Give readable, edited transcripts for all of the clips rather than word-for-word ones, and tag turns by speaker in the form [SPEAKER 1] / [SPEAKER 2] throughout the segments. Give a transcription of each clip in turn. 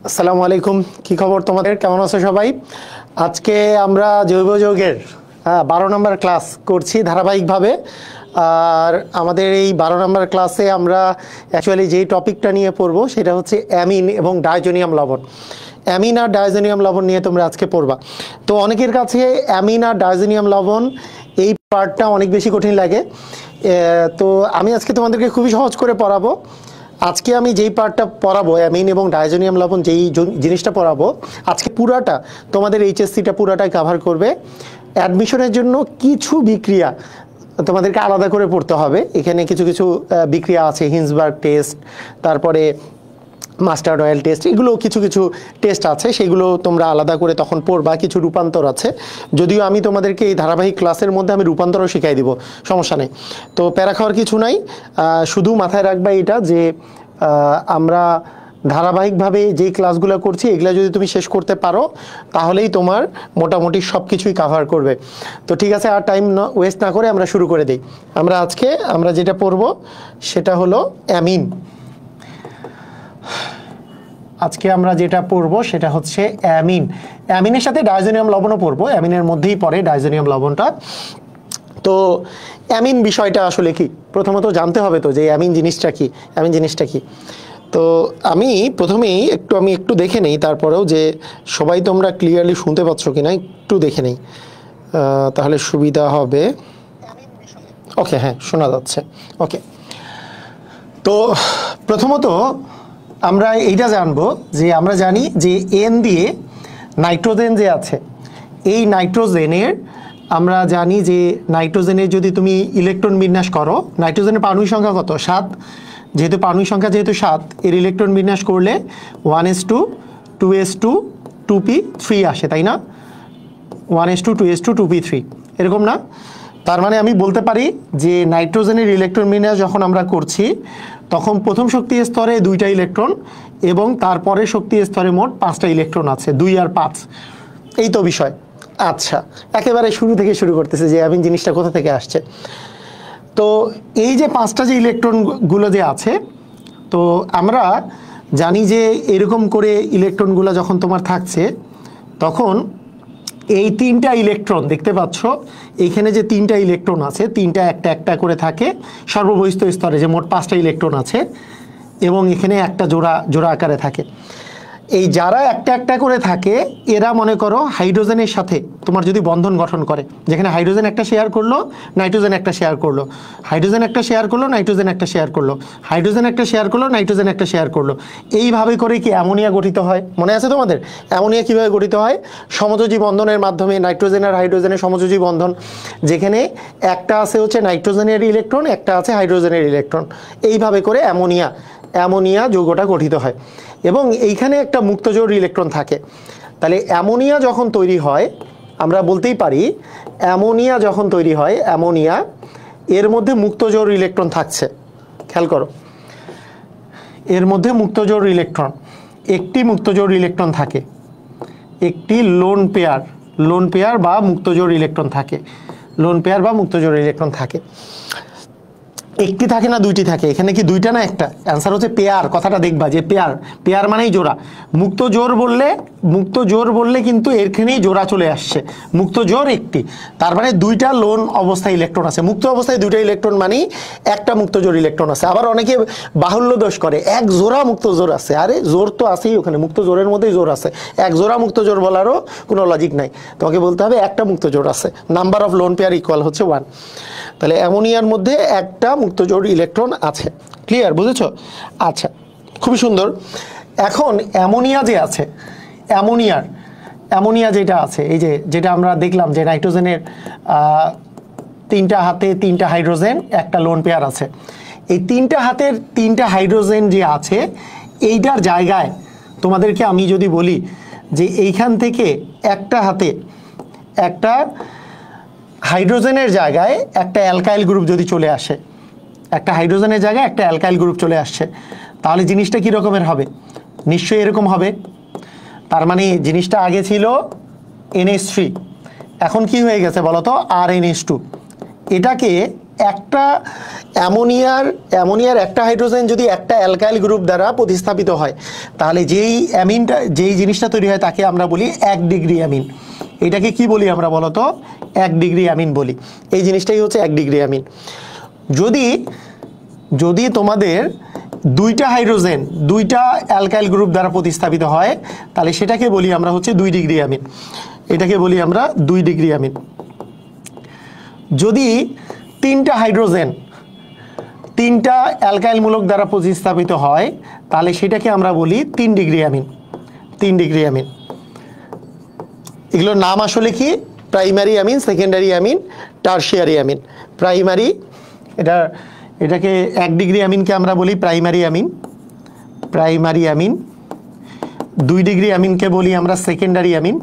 [SPEAKER 1] আসসালামু আলাইকুম, কি খবর তোমাদের? কেমন আছো সবাই? আজকে আমরা জৈব যৌগের 12 নম্বর ক্লাস করছি ধারাবাহিকভাবে। আর আমাদের এই 12 নম্বর ক্লাসে আমরা অ্যাকচুয়ালি যেই টপিকটা নিয়ে পড়বো সেটা হচ্ছে অ্যামিন এবং ডাইজোনিয়াম লবণ। অ্যামিন আর ডাইজোনিয়াম লবণ নিয়ে তোমরা আজকে পড়বা। তো অনেকের কাছে অ্যামিন আর ডাইজোনিয়াম লবণ এই পার্টটা অনেক বেশি কঠিন লাগে। তো আমি আজকে তোমাদেরকে খুবই সহজ করে পড়াবো। আজকে আমি যেই পার্টটা পড়াবো, অ্যামিন এবং ডাইজোনিয়াম লবণ যেই জিনিসটা পড়াবো, আজকে পুরাটা তোমাদের এইচএসসিটা পুরাটাই কাভার করবে। অ্যাডমিশনের জন্য কিছু বিক্রিয়া তোমাদেরকে আলাদা করে পড়তে হবে। এখানে কিছু কিছু বিক্রিয়া আছে, হিন্সবার্গ টেস্ট, তারপরে মাস্টার্ড অয়েল টেস্ট, এগুলো কিছু কিছু টেস্ট আছে, সেগুলো তোমরা আলাদা করে তখন পড়বা। কিছু রূপান্তর আছে, যদিও আমি তোমাদেরকে এই ধারাবাহিক ক্লাসের মধ্যে আমি রূপান্তরও শিখাই দিব, সমস্যা নেই। তো প্যারা খাওয়ার কিছু নাই, শুধু মাথায় রাখবা এটা যে আমরা ধারাবাহিকভাবে যেই ক্লাসগুলো করছি এগুলো যদি তুমি শেষ করতে পারো তাহলেই তোমার মোটামুটি সব কিছুই কাভার করবে। তো ঠিক আছে, আর টাইম ওয়েস্ট না করে আমরা শুরু করে দিই। আজকে আমরা যেটা পড়বো সেটা হলো অ্যামিন। আজকে আমরা যেটা পড়বো সেটা হচ্ছে অ্যামিন। অ্যামিনের সাথে ডাইজোনিয়াম লবণও পড়বো, অ্যামিনের মধ্যেই পড়ে ডাইজোনিয়াম লবণটা। তো অ্যামিন বিষয়টা আসলে কি প্রথমত জানতে হবে, তো যে অ্যামিন জিনিসটা কি, অ্যামিন জিনিসটা কি। তো আমি প্রথমেই একটু দেখে নেই, তারপরেও যে সবাই তোমরা ক্লিয়ারলি শুনতে পাচ্ছ কিনা একটু দেখে নেই, তাহলে সুবিধা হবে। ওকে, হ্যাঁ শোনা যাচ্ছে। ওকে, তো প্রথমত আমরা এইটা জানবো যে আমরা জানি যে এন দিয়ে নাইট্রোজেন যে আছে, এই নাইট্রোজেনের আমরা জানি যে নাইট্রোজেনের যদি তুমি ইলেকট্রন বিন্যাস করো, নাইট্রোজেনের পারমাণবিক সংখ্যা কত? 7। যেহেতু পারমাণবিক সংখ্যা যেহেতু 7, এর ইলেকট্রন বিন্যাস করলে 1s2 2s2 2p3 আসে, তাই না? 1s2 2s2 2p3 এরকম না? তার মানে আমি বলতে পারি যে নাইট্রোজেনের ইলেকট্রন বিন্যাস যখন আমরা করছি তখন প্রথম শক্তি স্তরে 2টা ইলেকট্রন এবং তারপরে শক্তি স্তরে মোট 5টা ইলেকট্রন আছে, 2 আর 5। এই তো বিষয়। আচ্ছা, একেবারে শুরু থেকে শুরু করতেছে যে অ্যামিন জিনিসটা কোথা থেকে আসছে। তো এই যে 5টা যে ইলেকট্রনগুলো যে আছে, তো আমরা জানি যে এরকম করে ইলেকট্রনগুলো যখন তোমার থাকছে তখন এই 3টা ইলেকট্রন দেখতে পাচ্ছ, এইখানে যে 3টা ইলেকট্রন আছে, 3টা একটা একটা করে থাকে সর্ববহিস্থ স্তরে, যে মোট 5টা ইলেকট্রন আছে এবং এখানে একটা জোড়া আকারে থাকে। এই যারা একটা একটা করে থাকে এরা মনে করো হাইড্রোজেনের সাথে তোমার যদি বন্ধন গঠন করে, যেখানে হাইড্রোজেন একটা শেয়ার করলো, নাইট্রোজেন একটা শেয়ার করলো, হাইড্রোজেন একটা শেয়ার করলো, নাইট্রোজেন একটা শেয়ার করলো, হাইড্রোজেন একটা শেয়ার করলো, নাইট্রোজেন একটা শেয়ার করলো, এইভাবে করে কি অ্যামোনিয়া গঠিত হয়? মনে আছে তোমাদের অ্যামোনিয়া কিভাবে গঠিত হয়? সমযোজী বন্ধনের মাধ্যমে, নাইট্রোজেন আর হাইড্রোজেনের সমযোজী বন্ধন, যেখানে একটা আছে হচ্ছে নাইট্রোজেনের ইলেকট্রন, একটা আছে হাইড্রোজেনের ইলেকট্রন, এইভাবে করে অ্যামোনিয়া যৌগটা গঠিত হয় এবং এইখানে একটা মুক্তজোড় ইলেকট্রন থাকে। তাহলে অ্যামোনিয়া যখন তৈরি হয় আমরা বলতেই পারি অ্যামোনিয়া যখন তৈরি হয়, অ্যামোনিয়া এর মধ্যে মুক্তজোড় ইলেকট্রন থাকছে। খেয়াল করো, এর মধ্যে মুক্তজোড় ইলেকট্রন, একটি মুক্তজোড় ইলেকট্রন থাকে, একটি লোন পেয়ার বা মুক্তজোড় ইলেকট্রন থাকে, লোন পেয়ার বা মুক্তজোড় ইলেকট্রন থাকে। একটি থাকে না দুইটি থাকে? এখানে কি দুইটা না একটা? অ্যান্সার হচ্ছে পেয়ার। কথাটা দেখবা যে পেয়ার মানেই জোড়া। মুক্ত জোর বললে কিন্তু এখানেই জোড়া চলে আসছে, মুক্ত জোর একটি, তার মানে 2টা লোন অবস্থায় ইলেকট্রন আছে। মুক্ত অবস্থায় 2টা ইলেকট্রন মানেই একটা মুক্ত জোর ইলেকট্রন আছে। আবার অনেকে বাহুল্য দোষ করে, এক জোড়া মুক্ত জোর আছে। আরে জোর তো আছেই, ওখানে মুক্ত জোরের মধ্যেই জোর আছে, এক জোড়া মুক্ত জোর বলারও কোনো লজিক নাই। তোমাকে বলতে হবে একটা মুক্ত জোর আছে, number of lone pair equal হচ্ছে 1। তাহলে অ্যামোনিয়ার মধ্যে একটা মুক্তজোড় ইলেকট্রন আছে। ক্লিয়ার, বুঝেছো? আচ্ছা, খুবই সুন্দর। এখন অ্যামোনিয়া যে আছে, অ্যামোনিয়া যেটা আছে, এই যেটা আমরা দেখলাম যে নাইট্রোজেনের 3টা হাতে 3টা হাইড্রোজেন, একটা লোন পেয়ার আছে। এই 3টা হাতের 3টা হাইড্রোজেন যে আছে, এইটার জায়গায় তোমাদেরকে আমি যদি বলি যে এইখান থেকে একটা হাতে একটা হাইড্রোজেনের জায়গায় একটা অ্যালকাইল গ্রুপ যদি চলে আসে, একটা হাইড্রোজেনের জায়গায় একটা অ্যালকাইল গ্রুপ চলে আসছে, তাহলে জিনিসটা কি রকমের হবে? নিশ্চয়ই এরকম হবে। তার মানে জিনিসটা আগে ছিল NH3, এখন কি হয়ে গেছে বলো তো? RNH2। এটাকে একটা অ্যামোনিয়ার একটা হাইড্রোজেন যদি একটা অ্যালকাইল গ্রুপ দ্বারা প্রতিস্থাপিত হয়, তাহলে যেই জিনিসটা তৈরি হয় তাকে আমরা বলি 1 ডিগ্রি অ্যামিন। এটাকে কি বলি আমরা বলতো? 1 ডিগ্রি অ্যামিন বলি। এই জিনিসটাই হচ্ছে 1 ডিগ্রি অ্যামিন। যদি তোমাদের দুইটা হাইড্রোজেন দুইটা অ্যালকাইল গ্রুপ দ্বারা প্রতিস্থাপিত হয়, তাহলে সেটাকে বলি আমরা হচ্ছে 2 ডিগ্রি অ্যামিন। এটাকে বলি আমরা 2 ডিগ্রি অ্যামিন। যদি তিনটা হাইড্রোজেন তিনটা অ্যালকাইল মূলক দ্বারা প্রতিস্থাপিত হয়, তাহলে সেটাকে আমরা বলি 3 ডিগ্রি অ্যামিন। 3 degree amine. এগুলোর নাম আসলে কি? Primary amine, secondary amine, tertiary amine. এটাকে 1 ডিগ্রি অ্যামিনকে আমরা বলি প্রাইমারি অ্যামিন। 2 ডিগ্রি অ্যামিনকে বলি আমরা সেকেন্ডারি অ্যামিন।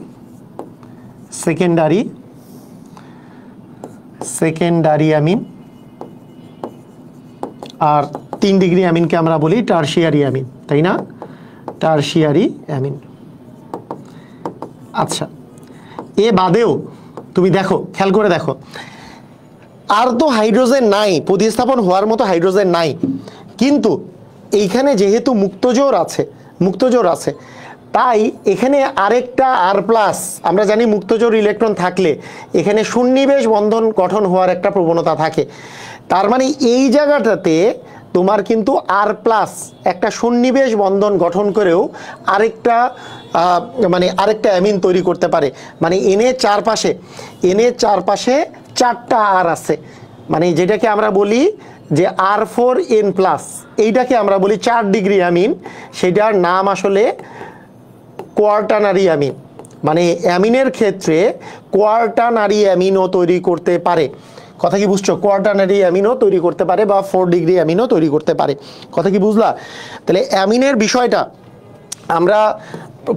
[SPEAKER 1] Secondary amine. আর 3 ডিগ্রি অ্যামিনকে আমরা বলি টারশিয়ারি অ্যামিন, তাই না? Tertiary amine. আচ্ছা, এ বাদেও তুমি দেখো, খেয়াল করে দেখো, আর তো হাইড্রোজেন নাই, প্রতিস্থাপন হওয়ার মতো হাইড্রোজেন নাই, কিন্তু এইখানে যেহেতু মুক্তজোর আছে, তাই এখানে আরেকটা আর প্লাস, আমরা জানি মুক্তজোর ইলেকট্রন থাকলে এখানে সন্নিবেশ বন্ধন গঠন হওয়ার একটা প্রবণতা থাকে। তার মানে এই জায়গাটাতে তোমার কিন্তু আর প্লাস একটা সন্নিবেশ বন্ধন গঠন করেও আরেকটা অ্যামিন তৈরি করতে পারে। মানে এনের চারপাশে 4টা আর আছে, মানে যেটাকে আমরা বলি যে R4N+, এইটাকে আমরা বলি 4 ডিগ্রি অ্যামিন। সেটার নাম আসলে কোয়ার্টানারি অ্যামিন। মানে অ্যামিনের ক্ষেত্রে কোয়ার্টানারি অ্যামিনও তৈরি করতে পারে। কথা কি বুঝছো? কোয়ার্টানারি অ্যামিনও তৈরি করতে পারে বা 4 ডিগ্রি অ্যামিনও তৈরি করতে পারে। কথা কি বুঝলা? তাহলে অ্যামিনের বিষয়টা আমরা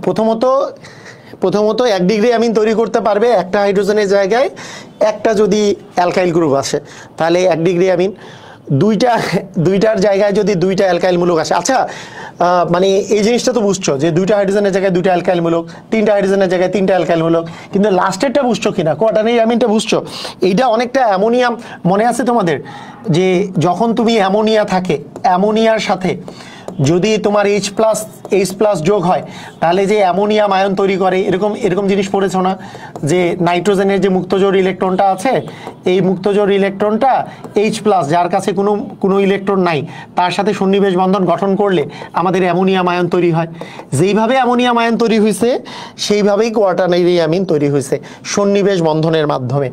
[SPEAKER 1] প্রথমত 1 ডিগ্রি অ্যামিন তৈরি করতে পারবে একটা হাইড্রোজেনের জায়গায় একটা যদি অ্যালকাইল গ্রুপ আসে, তাহলে 1 ডিগ্রি অ্যামিন। দুইটার জায়গায় যদি দুইটা অ্যালকাইল মূলক আসে। আচ্ছা, মানে এই জিনিসটা তো বুঝছো যে দুইটা হাইড্রোজেনের জায়গায় দুইটা অ্যালকাইল মূলক, তিনটা হাইড্রোজেনের জায়গায় তিনটা অ্যালকাইল মূলক, কিন্তু লাস্টেরটা বুঝছো কিনা? কোয়াটারনারি অ্যামিনটা বুঝছো? এইটা অনেকটা অ্যামোনিয়াম, মনে আছে তোমাদের যে যখন তুমি অ্যামোনিয়ার সাথে যদি তোমার H+ যোগ হয়, তাহলে যে অ্যামোনিয়াম আয়ন তৈরি করে, এরকম জিনিস পড়েছো না? যে নাইট্রোজেনের যে মুক্তজোড় ইলেকট্রনটা আছে, এই মুক্তজোড় ইলেকট্রনটা H+, যার কাছে কোনো ইলেকট্রন নাই, তার সাথে সন্নিবেশ বন্ধন গঠন করলে আমাদের অ্যামোনিয়াম আয়ন তৈরি হয়। যেইভাবে অ্যামোনিয়াম আয়ন তৈরি হয়েছে সেইভাবেই কোয়াটারনারি অ্যামিন তৈরি হয়েছে সন্নিবেশ বন্ধনের মাধ্যমে।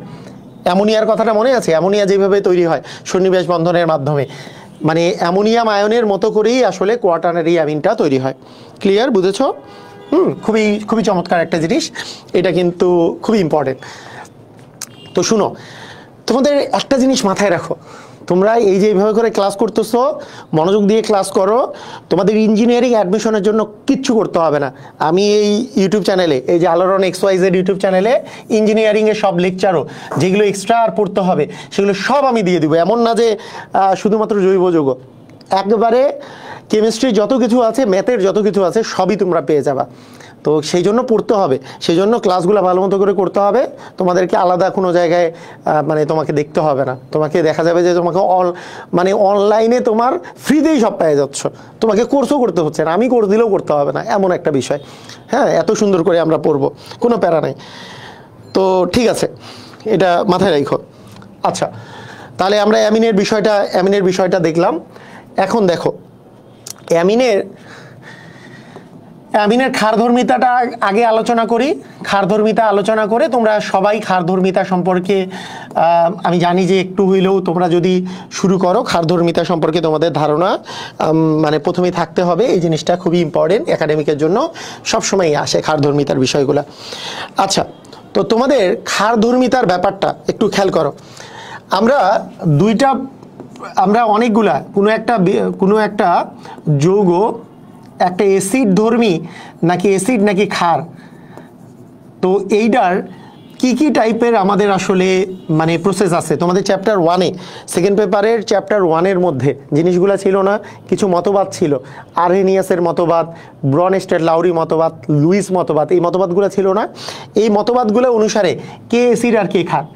[SPEAKER 1] অ্যামোনিয়ার কথাটা মনে আছে? অ্যামোনিয়া যেভাবে তৈরি হয় সন্নিবেশ বন্ধনের মাধ্যমে, মানে অ্যামোনিয়াম আয়নের মতো করেই আসলে কোয়াটারনারি অ্যামিনটা তৈরি হয়। ক্লিয়ার? বুঝেছো? খুবই চমৎকার একটা জিনিস, এটা কিন্তু খুবই ইম্পর্টেন্ট। তো শুনো, তোমাদের একটা জিনিস মাথায় রাখো, তোমরা এই যে এইভাবে করে ক্লাস করতেছো, মনোযোগ দিয়ে ক্লাস করো, তোমাদের ইঞ্জিনিয়ারিং অ্যাডমিশনের জন্য কিচ্ছু করতে হবে না। আমি এই ইউটিউব চ্যানেলে, এই যে আলোড়ন XYZ ইউটিউব চ্যানেলে ইঞ্জিনিয়ারিংয়ের সব লেকচারও যেগুলো এক্সট্রা আর পড়তে হবে সেগুলো সব আমি দিয়ে দিব। এমন না যে শুধুমাত্র জৈব যৌগ, একবারে কেমিস্ট্রি যত কিছু আছে, ম্যাথের যত কিছু আছে সবই তোমরা পেয়ে যাবা। তো সেই জন্য পড়তে হবে, সেই জন্য ক্লাসগুলো ভালো মতো করে করতে হবে। তোমাদেরকে আলাদা কোনো জায়গায় তোমাকে দেখতে হবে না। তোমাকে দেখা যাবে যে তোমাকে অনলাইনে তোমার ফ্রিতেই সব পেয়ে যাচ্ছ, তোমাকে কোর্সও করতে হচ্ছে না, আমি কোর্স দিলেও করতে হবে না, এমন একটা বিষয়। হ্যাঁ, এত সুন্দর করে আমরা পড়বো, কোনো প্যারা নাই। তো ঠিক আছে, এটা মাথায় রাখো। আচ্ছা, তাহলে আমরা অ্যামিনের বিষয়টা দেখলাম। এখন দেখো, অ্যামিনের ক্ষারধর্মিতাটা আগে আলোচনা করি। ক্ষারধর্মিতা আলোচনা করে তোমরা সবাই ক্ষারধর্মিতা সম্পর্কে, আমি জানি যে একটু হইলেও তোমরা যদি শুরু করো, ক্ষারধর্মিতা সম্পর্কে তোমাদের ধারণা প্রথমেই থাকতে হবে। এই জিনিসটা খুবই ইম্পর্টেন্ট, একাডেমিকের জন্য সবসময়ই আসে ক্ষারধর্মিতার বিষয়গুলো। আচ্ছা, তো তোমাদের ক্ষারধর্মিতার ব্যাপারটা একটু খেয়াল করো। আমরা অনেকগুলা কোনো একটা যৌগ একটা অ্যাসিড ধর্মী নাকি ক্ষার, তো এইটার কি টাইপের আমাদের আসলে প্রসেস আছে। তোমাদের চ্যাপ্টার 1-এ, সেকেন্ড পেপারের চ্যাপ্টার 1-এর মধ্যে জিনিসগুলো ছিল না? কিছু মতবাদ ছিল, আরহেনিয়াসের মতবাদ, ব্রনস্টেড লাউরি মতবাদ, লুইস মতবাদ, এই মতবাদগুলো ছিল না? এই মতবাদগুলো অনুসারে কে অ্যাসিড আর কে ক্ষার।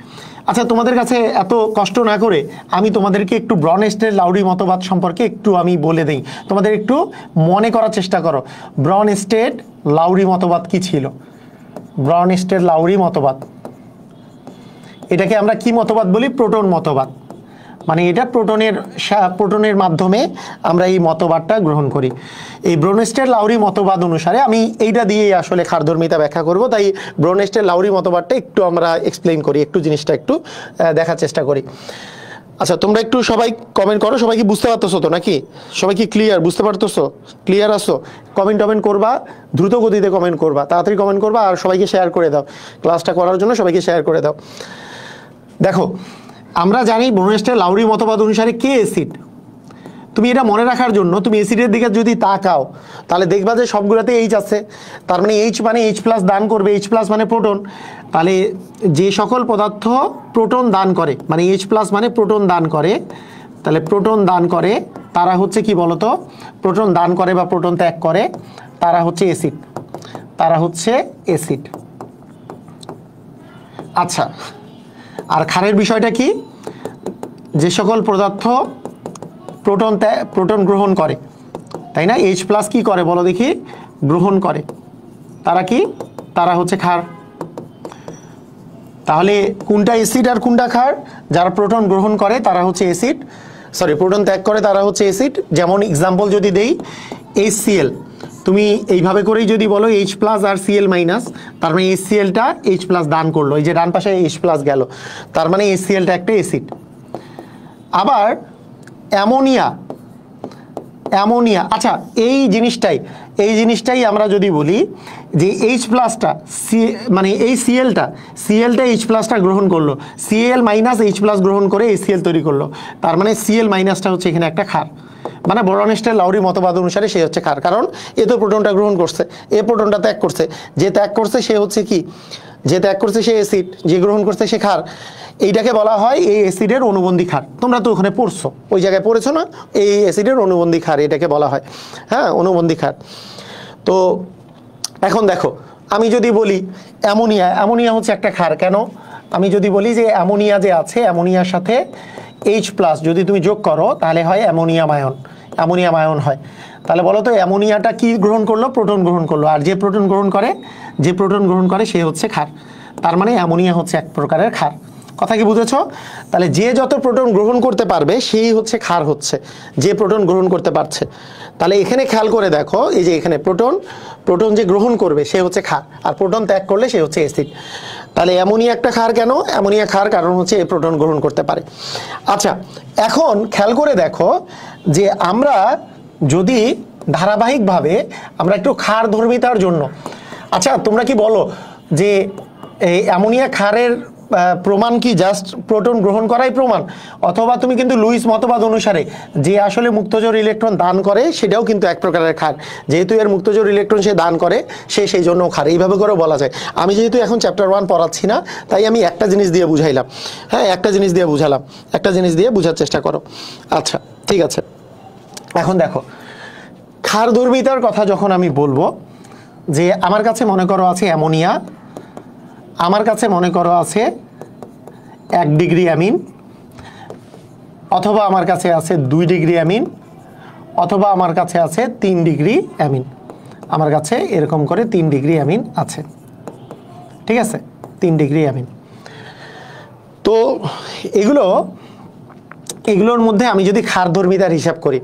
[SPEAKER 1] আচ্ছা, তোমাদের কাছে এত কষ্ট না করে আমি তোমাদেরকে একটু ব্রনস্টের লাউরি মতবাদ সম্পর্কে একটু আমি বলে দিই, তোমাদের একটু মনে করার চেষ্টা করো। ব্রনস্টেড লাউরি মতবাদ কি ছিল? ব্রনস্টেড লাউরি মতবাদ, এটাকে আমরা কি মতবাদ বলি? প্রোটন মতবাদ। মানে এটা প্রোটনের মাধ্যমে আমরা এই মতবাদটা গ্রহণ করি। এই ব্রনস্টেড লাউরি মতবাদ অনুসারে আমি এইটা দিয়েই আসলে ক্ষারধর্মিতা ব্যাখ্যা করব, তাই ব্রনস্টেড লাউরি মতবাদটা একটু আমরা এক্সপ্লেইন করি, একটু জিনিসটা একটু দেখার চেষ্টা করি। আচ্ছা, তোমরা একটু সবাই কমেন্ট করো। সবাই কি বুঝতে পারতেছো তো নাকি? সবাই কি ক্লিয়ার? বুঝতে পারতেছো? ক্লিয়ার আসো? কমেন্ট করবা, দ্রুত গতিতে কমেন্ট করবা, তাড়াতাড়ি কমেন্ট করবা, আর সবাইকে শেয়ার করে দাও। ক্লাসটা করার জন্য সবাইকে শেয়ার করে দাও। দেখো, আমরা জানি ব্রনস্টেড লাউরি মতবাদ অনুসারে কে অ্যাসিড। তুমি এটা মনে রাখার জন্য তুমি অ্যাসিডের দিকে যদি তাকাও তাহলে দেখবা যে সবগুলোতে এইচ আছে। তার মানে এইচ মানে এইচ প্লাস দান করবে, এইচ প্লাস মানে প্রোটন। তাহলে যে সকল পদার্থ প্রোটন দান করে, মানে এইচ প্লাস মানে প্রোটন দান করে, তাহলে প্রোটন দান করে তারা হচ্ছে কি বলতো? প্রোটন দান করে বা প্রোটন ত্যাগ করে তারা হচ্ছে অ্যাসিড, তারা হচ্ছে অ্যাসিড। আচ্ছা, আর ক্ষারের বিষয়টা কি? যে সকল পদার্থ প্রোটন গ্রহণ করে, তাই না? এইচ প্লাস কি করে বলো দেখি? গ্রহণ করে, তারা কি? তারা হচ্ছে ক্ষার। তাহলে কোনটা অ্যাসিড আর কোনটা ক্ষার? যারা প্রোটন গ্রহণ করে তারা হচ্ছে অ্যাসিড, সরি প্রোটন ত্যাগ করে তারা হচ্ছে অ্যাসিড। যেমন এক্সাম্পল যদি দেই, HCl, তুমি এইভাবে করেই যদি বলো এইচ প্লাস আর Cl মাইনাস, তার মানে HClটা এইচ প্লাস দান করলো, এই যে ডান পাশে এইচ প্লাস গেল, তার মানে HClটা একটা অ্যাসিড। আবার অ্যামোনিয়া, আচ্ছা এই জিনিসটাই আমরা যদি বলি যে এইচ প্লাসটা মানে এই সিএলটা এইচ প্লাসটা গ্রহণ করলো, Cl মাইনাস এইচ প্লাস গ্রহণ করে HCl তৈরি করলো, তার মানে Cl মাইনাসটা হচ্ছে এখানে একটা ক্ষার। মানে ব্রনস্টেড লাউরি মতবাদ অনুসারে সে হচ্ছে ক্ষার, কারণ এ তো প্রোটনটা গ্রহণ করছে, এ প্রোটনটা ত্যাগ করছে, যে ত্যাগ করছে সে হচ্ছে কি? যে ত্যাগ করছে সে অ্যাসিড, যে গ্রহণ করছে সে ক্ষার। এইটাকে বলা হয় এই অ্যাসিডের অনুবন্ধী ক্ষার। তোমরা তো ওখানে পড়ছো, ওই জায়গায় পড়েছো না? এই অ্যাসিডের অনুবন্ধী ক্ষার এটাকে বলা হয়, হ্যাঁ, অনুবন্ধী ক্ষার। তো এখন দেখো, আমি যদি বলি অ্যামোনিয়া হচ্ছে একটা ক্ষার। কেন? আমি যদি বলি যে অ্যামোনিয়া যে আছে, অ্যামোনিয়ার সাথে এইচ প্লাস যদি তুমি যোগ করো তাহলে হয় অ্যামোনিয়াম আয়ন হয়। তাহলে বলো তো অ্যামোনিয়াটা কি গ্রহণ করলো? প্রোটন গ্রহণ করলো, আর যে প্রোটন গ্রহণ করে সে হচ্ছে ক্ষার। তার মানে অ্যামোনিয়া হচ্ছে এক প্রকারের ক্ষার। কথা কি বুঝেছো? তাহলে যে যত প্রোটন গ্রহণ করতে পারবে সেই হচ্ছে ক্ষার, হচ্ছে যে প্রোটন গ্রহণ করতে পারছে। তাহলে এখানে খেয়াল করে দেখো, এই যে এখানে প্রোটন যে গ্রহণ করবে সে হচ্ছে ক্ষার, আর প্রোটন ত্যাগ করলে সে হচ্ছে অ্যাসিড। তাহলে অ্যামোনিয়া একটা ক্ষার। কেন অ্যামোনিয়া ক্ষার? কারণ হচ্ছে এই প্রোটন গ্রহণ করতে পারে। আচ্ছা, এখন খেয়াল করে দেখো যে আমরা যদি ধারাবাহিকভাবে আমরা একটু ক্ষার ধর্মিতার জন্য, আচ্ছা তোমরা কি বলো যে এই অ্যামোনিয়া ক্ষারের প্রমাণ কি জাস্ট প্রোটন গ্রহণ করাই প্রমাণ? অথবা তুমি কিন্তু লুইস মতবাদ অনুসারে যে আসলে মুক্তজোর ইলেকট্রন দান করে সেটাও কিন্তু এক প্রকারের ক্ষার, যেহেতু এর মুক্তজোর ইলেকট্রন সে দান করে সেই জন্য ক্ষার, এইভাবে করেও বলা যায়। আমি যেহেতু এখন চ্যাপ্টার 1 পড়াচ্ছি না, তাই আমি একটা জিনিস দিয়ে বুঝাইলাম, হ্যাঁ, একটা জিনিস দিয়ে বুঝালাম, একটা জিনিস দিয়ে বোঝার চেষ্টা করো। আচ্ছা ঠিক আছে, এখন দেখো ক্ষার ধর্মিতার কথা যখন আমি বলবো, যে আমার কাছে মনে করো আছে অ্যামোনিয়া, আমার কাছে মনে করো আছে 1 ডিগ্রি অ্যামিন, অথবা আমার কাছে আছে 2 ডিগ্রি অ্যামিন, অথবা আমার কাছে আছে 3 ডিগ্রি অ্যামিন। আমার কাছে এরকম করে 3 ডিগ্রি অ্যামিন আছে, ঠিক আছে, 3 ডিগ্রি অ্যামিন। তো এগুলোর মধ্যে আমি যদি ক্ষারধর্মিতার হিসাব করি,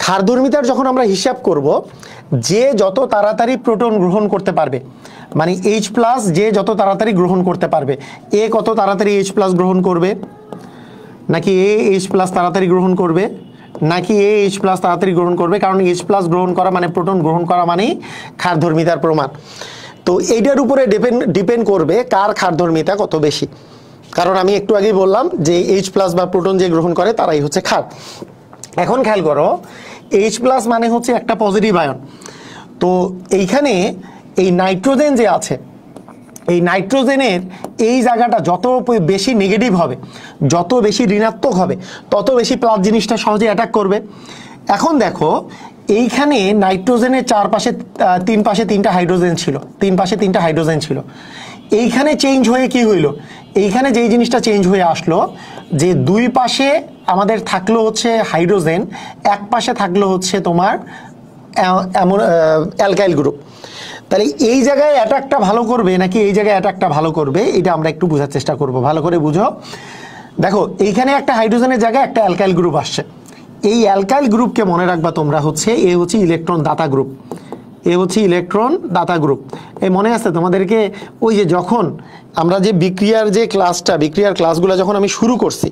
[SPEAKER 1] ক্ষারধর্মিতার যখন আমরা হিসাব করব, যে যত তাড়াতাড়ি প্রোটন গ্রহণ করতে পারবে, মানে এইচ প্লাস যে যত তাড়াতাড়ি গ্রহণ করতে পারবে, এ কত তাড়াতাড়ি এইচ প্লাস গ্রহণ করবে, নাকি এ এইচ প্লাস তাড়াতাড়ি গ্রহণ করবে, নাকি এ এইচ প্লাস তাড়াতাড়ি গ্রহণ করবে? কারণ এইচ প্লাস গ্রহণ করা মানে প্রোটন গ্রহণ করা মানেই ক্ষারধর্মিতার প্রমাণ। তো এইটার উপরে ডিপেন্ড করবে কার ক্ষারধর্মিতা কত বেশি। কারণ আমি একটু আগেই বললাম যে এইচ প্লাস বা প্রোটন যে গ্রহণ করে তারাই হচ্ছে ক্ষার। এখন খেয়াল করো, এইচ প্লাস মানে হচ্ছে একটা পজিটিভ আয়ন। তো এইখানে এই নাইট্রোজেন যে আছে, এই নাইট্রোজেনের এই জায়গাটা যত বেশি নেগেটিভ হবে, যত বেশি ঋণাত্মক হবে, তত বেশি প্লাস জিনিসটা সহজে অ্যাটাক করবে। এখন দেখো এইখানে নাইট্রোজেনের তিন পাশে তিনটা হাইড্রোজেন ছিল, এইখানে চেঞ্জ হয়ে কি হইল, এইখানে যেই জিনিসটা চেঞ্জ হয়ে আসলো যে দুই পাশে আমাদের থাকলো হচ্ছে হাইড্রোজেন, এক পাশে থাকলো হচ্ছে তোমার এমন অ্যালকাইল গ্রুপ। তাহলে এই জায়গায় অ্যাটাকটা ভালো করবে নাকি এই জায়গায় অ্যাটাকটা ভালো করবে, এটা আমরা একটু বোঝার চেষ্টা করব। ভালো করে বুঝো। দেখো এইখানে একটা হাইড্রোজেনের জায়গায় একটা অ্যালকাইল গ্রুপ আসছে। এই অ্যালকাইল গ্রুপকে মনে রাখবা তোমরা হচ্ছে এ হচ্ছে ইলেকট্রন দাতা গ্রুপ, এ হচ্ছে ইলেকট্রন দাতা গ্রুপ। এই মনে আছে তোমাদেরকে ওই যে যখন আমরা যে বিক্রিয়ার যে ক্লাসটা, বিক্রিয়ার ক্লাসগুলো যখন আমি শুরু করছি,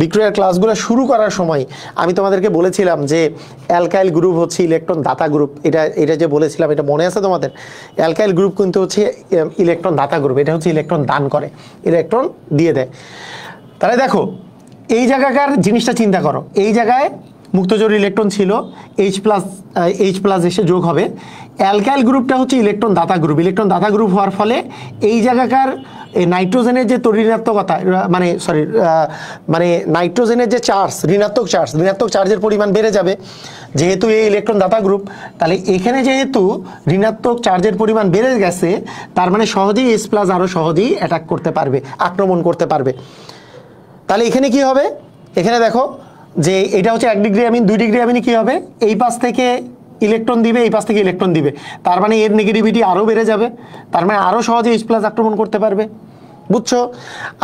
[SPEAKER 1] বিক্রিয়ার ক্লাসগুলো শুরু করার সময় আমি তোমাদেরকে বলেছিলাম যে অ্যালকাইল গ্রুপ হচ্ছে ইলেকট্রন দাতা গ্রুপ, এটা যে বলেছিলাম এটা মনে আছে তোমাদের? অ্যালকাইল গ্রুপ কিন্তু হচ্ছে ইলেকট্রন দাতা গ্রুপ, এটা হচ্ছে ইলেকট্রন দান করে, ইলেকট্রন দিয়ে দেয়। তাহলে দেখো এই জায়গাকার জিনিসটা চিন্তা করো, এই জায়গায় মুক্তজোড় ইলেকট্রন ছিল, এইচ প্লাস এসে যোগ হবে। অ্যালকাইল গ্রুপটা হচ্ছে ইলেকট্রন দাতা গ্রুপ, ইলেকট্রন দাতা গ্রুপ হওয়ার ফলে এই জায়গাকার এই নাইট্রোজেনের যে ঋণাত্মকতা মানে নাইট্রোজেনের যে চার্জ, ঋণাত্মক চার্জের পরিমাণ বেড়ে যাবে যেহেতু এই ইলেকট্রন দাতা গ্রুপ। তাহলে এখানে যেহেতু ঋণাত্মক চার্জের পরিমাণ বেড়ে গেছে, তার মানে সহজেই H প্লাস আরও সহজেই অ্যাটাক করতে পারবে, আক্রমণ করতে পারবে। তাহলে এখানে কি হবে, এখানে দেখো যে এটা হচ্ছে 1 ডিগ্রি অ্যামিন, 2 ডিগ্রি অ্যামিনে কি হবে, এই পাশ থেকে ইলেকট্রন দিবে, এই পাশ থেকে ইলেকট্রন দিবে, তার মানে এর নেগেটিভিটি আরও বেড়ে যাবে, তার মানে আরও সহজে H প্লাস আক্রমণ করতে পারবে। বুঝছো?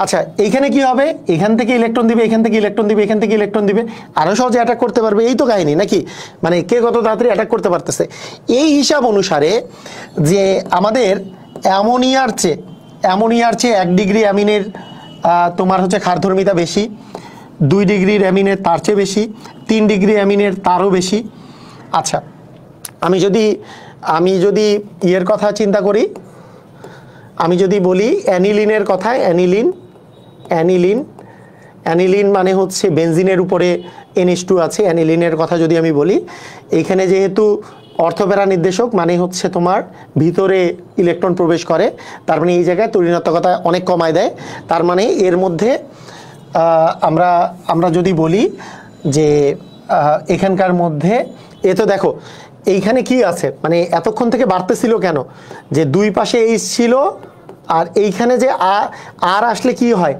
[SPEAKER 1] আচ্ছা এইখানে কি হবে, এখান থেকে ইলেকট্রন দিবে, এখান থেকে ইলেকট্রন দিবে, এখান থেকে ইলেকট্রন দিবে, আরও সহজে অ্যাটাক করতে পারবে। এই তো কাহিনী নাকি, মানে কে কত তাড়াতাড়ি অ্যাটাক করতে পারতেছে। এই হিসাব অনুসারে যে আমাদের অ্যামোনিয়ার চেয়ে 1 ডিগ্রি অ্যামিনের তোমার হচ্ছে ক্ষারধর্মিতা বেশি, 2 ডিগ্রির অ্যামিনের তার চেয়ে বেশি, 3 ডিগ্রি অ্যামিনের তারও বেশি। আচ্ছা আমি যদি ইয়ের কথা চিন্তা করি, আমি যদি বলি অ্যানিলিনের কথা, অ্যানিলিন মানে হচ্ছে বেনজিনের উপরে NH2 আছে, অ্যানিলিনের কথা যদি আমি বলি, এইখানে যেহেতু অর্থপ্যারা নির্দেশক মানে হচ্ছে তোমার ভিতরে ইলেকট্রন প্রবেশ করে, তার মানে এই জায়গায় ঋণাত্মকতা অনেক কমায় দেয়। তার মানে এর মধ্যে আমরা যদি বলি যে এখানকার মধ্যে এ তো দেখো এইখানে কি আছে, মানে এতক্ষণ থেকে বাড়তেছিল কেন, যে দুই পাশে H ছিল আর এইখানে যে আর আসলে কি হয়,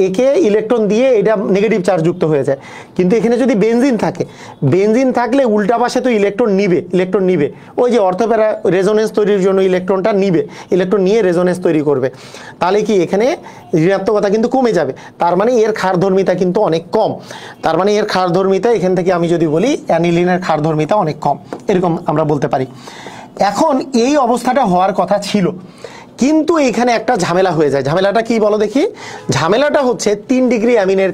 [SPEAKER 1] একে ইলেকট্রন দিয়ে এটা নেগেটিভ চার্জ যুক্ত হয়ে যায়। কিন্তু এখানে যদি বেনজিন থাকলে উল্টা পাশে তো ইলেকট্রন নিবে, ওই যে অর্থপ্যারা রেজোনেন্স তৈরির জন্য ইলেকট্রনটা ইলেকট্রন নিয়ে রেজোনেন্স তৈরি করবে। তাহলে কি এখানে ঋণাত্মকতা কিন্তু কমে যাবে, তার মানে এর ক্ষারধর্মিতা কিন্তু অনেক কম। তার মানে এর ক্ষারধর্মিতা এখান থেকে আমি যদি বলি অ্যানিলিনের ক্ষারধর্মিতা অনেক কম, এরকম আমরা বলতে পারি। এখন এই অবস্থাটা হওয়ার কথা ছিল, কিন্তু এখানে একটা ঝামেলা হয়ে যায়। ঝামেলাটা কি বলো দেখি? ঝামেলাটা হচ্ছে 3 ডিগ্রি অ্যামিনের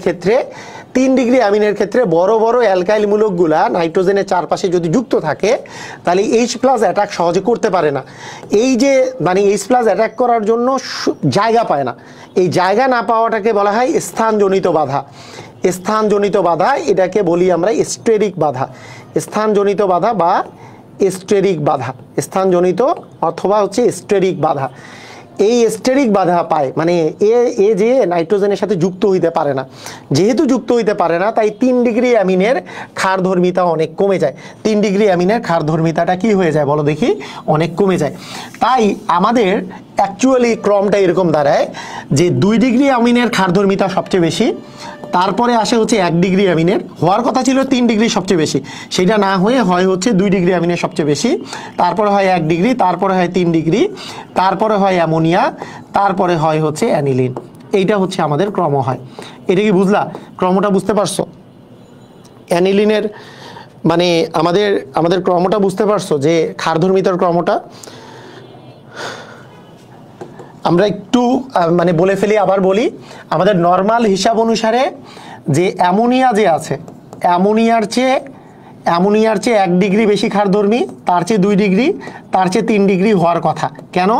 [SPEAKER 1] ক্ষেত্রে বড় বড় অ্যালকাইল মূলকগুলা নাইট্রোজেনের চারপাশে যদি যুক্ত থাকে তাহলে H প্লাস অ্যাটাক সহজে করতে পারে না। এই যে মানে H প্লাস অ্যাটাক করার জন্য জায়গা পায় না, এই জায়গা না পাওয়াটাকে বলা হয় স্থানজনিত বাধা। এটাকে বলি আমরা স্টেরিক বাধা, স্থানজনিত বাধা বা স্টেরিক বাধা, স্থানজনিত অথবা হচ্ছে স্টেরিক বাধা। এই স্টেরিক বাধা পায় মানে এ যে নাইট্রোজেনের সাথে যুক্ত হইতে পারে না, যেহেতু যুক্ত হইতে পারে না তাই 3 ডিগ্রি অ্যামিনের ক্ষারধর্মিতা অনেক কমে যায়। 3 ডিগ্রি অ্যামিনের ক্ষারধর্মিতাটা কি হয়ে যায় বলো দেখি? অনেক কমে যায়। তাই আমাদের অ্যাকচুয়ালি ক্রমটা এরকম দাঁড়ায় যে 2 ডিগ্রি অ্যামিনের ক্ষারধর্মিতা সবচেয়ে বেশি, তারপরে আসে হচ্ছে 1 ডিগ্রি অ্যামিনের, হওয়ার কথা ছিল 3 ডিগ্রি সবচেয়ে বেশি, সেটা না হয়ে হয় হচ্ছে 2 ডিগ্রি অ্যামিনের সবচেয়ে বেশি, তারপরে হয় 1 ডিগ্রি, তারপরে হয় 3 ডিগ্রি, তারপরে হয় অ্যামোনিয়া, তারপরে হয় হচ্ছে অ্যানিলিন। এইটা হচ্ছে আমাদের ক্রম হয়। এটা কি বুঝলা? ক্রমটা বুঝতে পারছো? অ্যানিলিনের মানে আমাদের ক্রমটা বুঝতে পারছো যে ক্ষারধর্মিতার ক্রমটা? আমরা একটু মানে বলে ফেলি, আবার বলি, আমাদের নর্মাল হিসাব অনুসারে যে অ্যামোনিয়া যে আছে, অ্যামোনিয়ার চেয়ে 1 ডিগ্রি বেশি ক্ষারধর্মী, তার চেয়ে 2 ডিগ্রি, তার চেয়ে 3 ডিগ্রি হওয়ার কথা। কেন?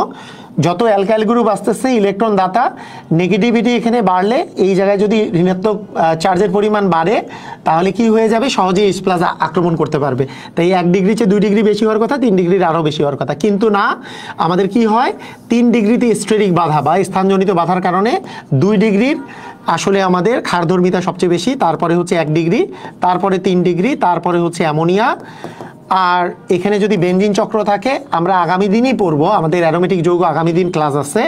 [SPEAKER 1] যত অ্যালকাইল গ্রুপ আসতেছে ইলেকট্রন দাতা, নেগেটিভিটি এখানে বাড়লে এই জায়গায় যদি ঋণাত্মক চার্জের পরিমাণ বাড়ে তাহলে কি হয়ে যাবে, সহজেই H প্লাস আক্রমণ করতে পারবে। তাই 1 ডিগ্রি চেয়ে 2 ডিগ্রি বেশি হওয়ার কথা, 3 ডিগ্রির আরও বেশি হওয়ার কথা, কিন্তু না, আমাদের কি হয় 3 ডিগ্রিতে স্টেরিক বাধা বা স্থানজনিত বাধার কারণে 2 ডিগ্রির আসলে আমাদের ক্ষারধর্মিতা সবচেয়ে বেশি, তারপরে হচ্ছে 1 ডিগ্রি, তারপরে 3 ডিগ্রি, তারপরে হচ্ছে অ্যামোনিয়া। আর এখানে যদি বেনজিন চক্র থাকে, আমরা আগামী দিনই পড়বো, আমাদের অ্যারোমেটিক যৌগ আগামী দিন ক্লাস আছে,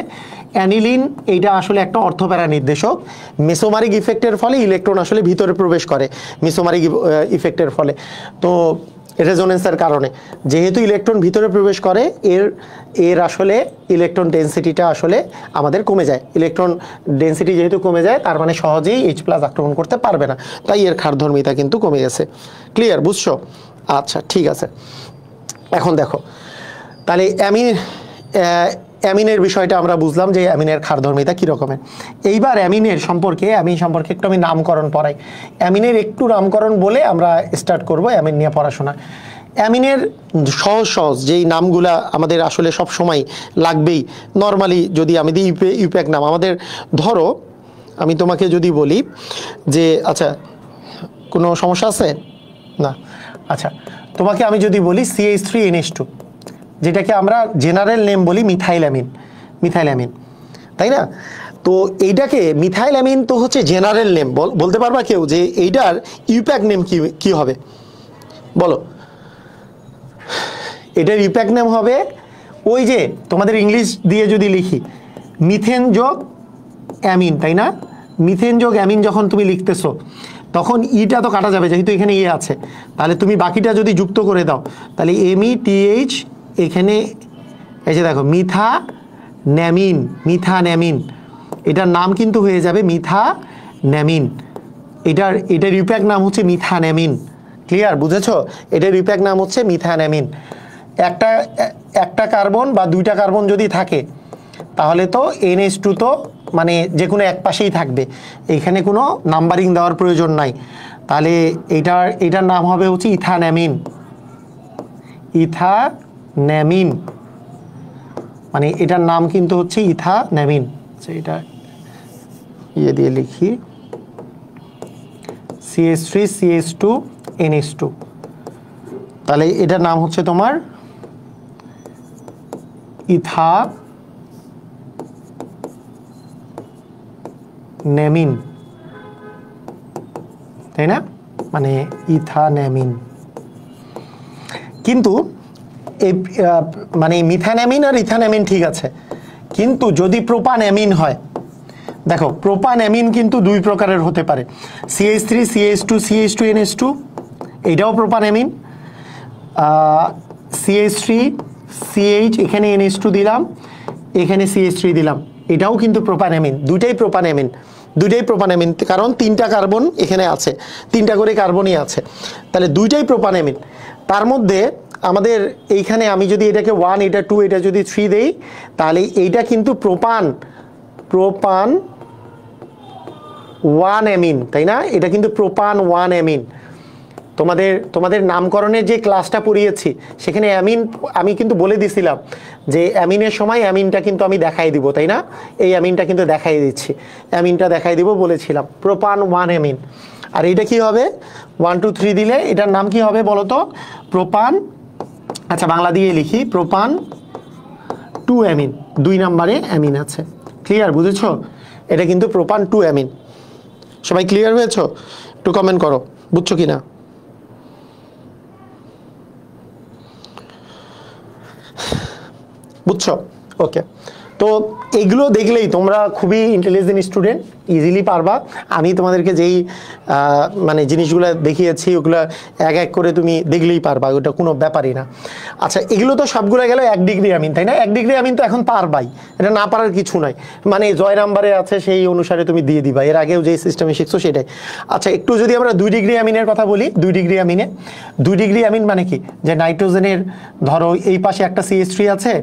[SPEAKER 1] অ্যানিলিন এইটা আসলে একটা অর্থপ্যারা নির্দেশক, মেসোমারিক ইফেক্টের ফলে ইলেকট্রন আসলে ভিতরে প্রবেশ করে, মেসোমারিক ইফেক্টের ফলে। তো রেজোনেন্সের কারণে যেহেতু ইলেকট্রন ভিতরে প্রবেশ করে, এর আসলে ইলেকট্রন ডেন্সিটিটা আসলে আমাদের কমে যায়। ইলেকট্রন ডেন্সিটি যেহেতু কমে যায়, তার মানে সহজেই H+ আক্রমণ করতে পারবে না, তাই এর ক্ষারধর্মিতা কিন্তু কমে গেছে। ক্লিয়ার, বুঝছো? আচ্ছা, ঠিক আছে। এখন দেখো, তাহলে অ্যামিনের বিষয়টা আমরা বুঝলাম যে অ্যামিনের ক্ষারধর্মিতা কী রকমের। এইবার অ্যামিন সম্পর্কে একটু আমি নামকরণ পড়াই। অ্যামিনের একটু নামকরণ বলে আমরা স্টার্ট করব অ্যামিন নিয়ে পড়াশোনা। অ্যামিনের সহজ যেই নামগুলা আমাদের আসলে সব সময় লাগবেই, নর্মালি যদি আমি দিই ইউপ্যাক নাম আমাদের, ধরো আমি তোমাকে যদি বলি যে, আচ্ছা কোনো সমস্যা আছে না? আচ্ছা, তোমাকে আমি যদি বলি CH3NH2, যেটাকে আমরা জেনারেল নেম বলি মিথাইল অ্যামিন, তাই না? তো এইটাকে মিথাইল অ্যামিন তো হচ্ছে জেনারেল নেম, বলতে পারবা কেউ যে এইটার ইউপ্যাক নেম কি হবে? বলো। এটার ইউপ্যাক নেম হবে ওই যে তোমাদের ইংলিশ দিয়ে যদি লিখি মিথেন যোগ অ্যামিন, তাই না? মিথেন যোগ অ্যামিন যখন তুমি লিখতেছো, তখন ইটা তো কাটা যাবে, যেহেতু এখানে ইয়ে আছে। তাহলে তুমি বাকিটা যদি যুক্ত করে দাও, তাহলে METH, এখানে এই যে দেখো মিথান্যামিন, এটার নাম কিন্তু হয়ে যাবে মিথান্যামিন। এটার ইউপ্যাক নাম হচ্ছে মিথান্যামিন। ক্লিয়ার, বুঝেছো? এটার ইউপ্যাক নাম হচ্ছে মিথান্যামিন। একটা কার্বন বা দুইটা কার্বন যদি থাকে, তাহলে তো NH2 তো মানে যে কোনো এক পাশেই থাকবে, এখানে কোনো নাম্বারিং দেওয়ার প্রয়োজন নাই। তাহলে এটার নাম হবে হচ্ছে ইথান্যামিন, মানে এটার নাম কিন্তু হচ্ছে ইথান্যামিন। এটা ইয়ে দিয়ে লিখি CH3 CH2 NH2, তাহলে এটার নাম হচ্ছে তোমার ইথান্যামিন, তাই না? মানে ইথান্যামিন। কিন্তু এই মানে মিথান্যামিন আর ইথান্যামিন ঠিক আছে, কিন্তু যদি প্রোপানঅ্যামিন হয়, দেখো প্রোপানঅ্যামিন কিন্তু দুই প্রকারের হতে পারে। CH3 CH2 CH2NH2, এইটাও প্রোপানঅ্যামিন। CH3 CH, এখানে NH2 দিলাম, এখানে CH3 দিলাম, এটাও কিন্তু প্রোপানঅ্যামিন। দুইটাই প্রোপানঅ্যামিন, কারণ তিনটা কার্বন এখানে আছে, তিনটা করে কার্বনই আছে, তাহলে দুইটাই প্রোপানঅ্যামিন। তার মধ্যে আমাদের এইখানে আমি যদি এটাকে 1, এটা 2, এটা যদি 3 দেই, তাহলে এইটা কিন্তু প্রোপান 1 অ্যামিন, তাই না? এটা কিন্তু প্রোপান 1 অ্যামিন। তোমাদের নামকরণের যে ক্লাসটা পড়িয়েছি, সেখানে অ্যামিন আমি কিন্তু বলে দিছিলাম যে অ্যামিনের সময় অ্যামিনটা কিন্তু আমি দেখাই দিব, তাই না? এই অ্যামিনটা কিন্তু দেখাই দিচ্ছি, অ্যামিনটা দেখাই দিব বলেছিলাম, প্রোপান 1 অ্যামিন। আর এইটা কি হবে? 1 2 3 দিলে এটার নাম কি হবে বলো তো? প্রোপান, আচ্ছা বাংলা দিয়ে লিখি, প্রোপান 2 অ্যামিন, 2 নম্বরে অ্যামিন আছে। ক্লিয়ার, বুঝেছো? এটা কিন্তু প্রোপান 2 অ্যামিন। সবাই ক্লিয়ার হয়েছো? একটু কমেন্ট করো, বুঝছো কি না? বুঝছো? ওকে, তো এগুলো দেখলেই তোমরা খুবই ইন্টেলিজেন্ট স্টুডেন্ট, ইজিলি পারবা। আমি তোমাদেরকে যেই মানে জিনিসগুলো দেখিয়েছি, ওগুলো এক এক করে তুমি দেখলেই পারবা, ওটা কোনো ব্যাপারই না। আচ্ছা, এগুলো তো সবগুলো গেল 1 ডিগ্রি অ্যামিন, তাই না? 1 ডিগ্রি অ্যামিন তো এখন পারবাই, এটা না পারার কিছু নাই, মানে জয় নাম্বারে আছে সেই অনুসারে তুমি দিয়ে দিবা, এর আগেও যে সিস্টেমে শিখছো সেটাই। আচ্ছা, একটু যদি আমরা 2 ডিগ্রি অ্যামিনের কথা বলি, 2 ডিগ্রি অ্যামিন মানে কি? যে নাইট্রোজেনের ধরো এই পাশে একটা CH3 আছে,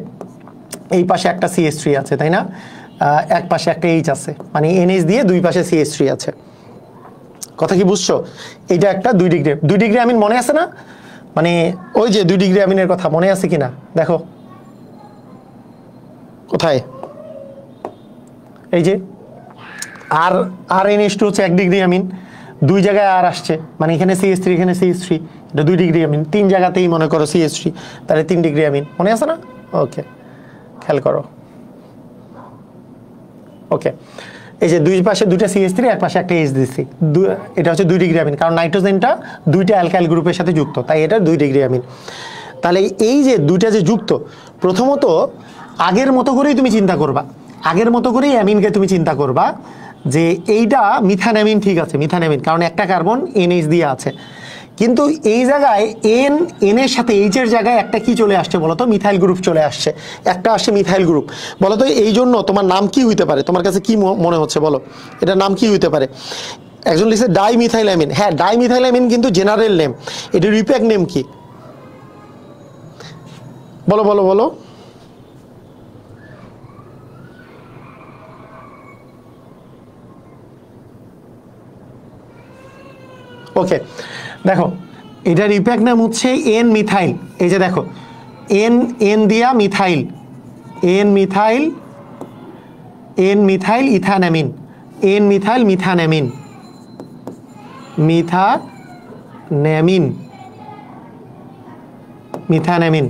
[SPEAKER 1] এই পাশে একটা CH3 আছে, তাই না? এক পাশে একটা H আছে, মানে NH দিয়ে দুই পাশে CH3 আছে। কথা কি বুঝছো? এইটা একটা 2 ডিগ্রি অ্যামিন, মনে আছে না? মানে ওই যে 2 ডিগ্রি অ্যামিনের কথা মনে আছে কিনা দেখো, কোথায়? এই যে আর NH2 হচ্ছে 1 ডিগ্রি অ্যামিন, 2 জায়গায় আর আসছে, মানে এখানে CH3 এখানে CH3, এটা 2 ডিগ্রি অ্যামিন। 3 জায়গাতেই মনে করো CH3, তাহলে 3 ডিগ্রি অ্যামিন, মনে আছে না? ওকে, খেয়াল করো। ওকে, এই যে দুই পাশে দুইটা CH3, এক পাশে একটা H দিচ্ছি, এটা হচ্ছে 2 ডিগ্রি অ্যামিন, কারণ নাইট্রোজেনটা দুইটা অ্যালকাইল গ্রুপের সাথে যুক্ত, তাই এটা 2 ডিগ্রি অ্যামিন। তাহলে এই যে দুইটা যে যুক্ত, প্রথমত আগের মতো করেই তুমি চিন্তা করবা, আগের মতো করেই অ্যামিনকে তুমি চিন্তা করবা যে এইটা মিথানঅ্যামিন, ঠিক আছে মিথানঅ্যামিন, কারণ একটা কার্বন NH দিয়ে আছে, কিন্তু এই জায়গায় এন এর সাথে এইচ এর জায়গায় একটা কি চলে আসছে বলো তো, মিথাইল গ্রুপ চলে আসছে, একটা আসছে মিথাইল গ্রুপ। বলো তো এই জন্য তোমার নাম কি হইতে পারে, তোমার কাছে কি মনে হচ্ছে বলো, এটার নাম কি হইতে পারে? একজন লিখছে ডাইমিথাইলামিন, হ্যাঁ ডাইমিথাইলামিন কিন্তু জেনারেল নেম, এটার রিপ্যাক নেম কি বলো বলো বলো? ওকে দেখো, এটার রিপ্যাক নাম হচ্ছে এন মিথাইল। এই যে দেখো এন দিয়া methyl, N methyl ethanamine, N methyl methanamine, methanamine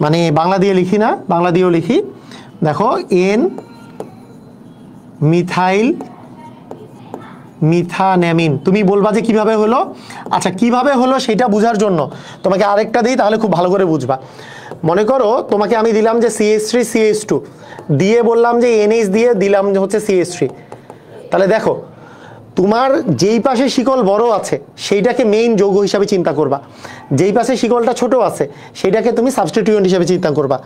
[SPEAKER 1] মানে বাংলা দিয়ে লিখি না, বাংলা দিয়েও লিখি, দেখো এন মিথাইল মিথানঅ্যামিন। তুমি বলবা যে কিভাবে হলো, আচ্ছা কিভাবে হলো সেটা বোঝার জন্য তোমাকে আরেকটা দিই, তাহলে খুব ভালো করে বুঝবা। মনে করো তোমাকে আমি দিলাম যে CH3 CH2 দিয়ে বললাম যে NH দিয়ে দিলাম যে হচ্ছে CH3, তাহলে দেখো তোমার যেই পাশে শিকল বড় আছে সেইটাকে মেইন যৌগ হিসাবে চিন্তা করবা, যেই পাশে শিকলটা ছোট আছে সেইটাকে তুমি সাবস্টিটিউয়েন্ট হিসাবে চিন্তা করবা।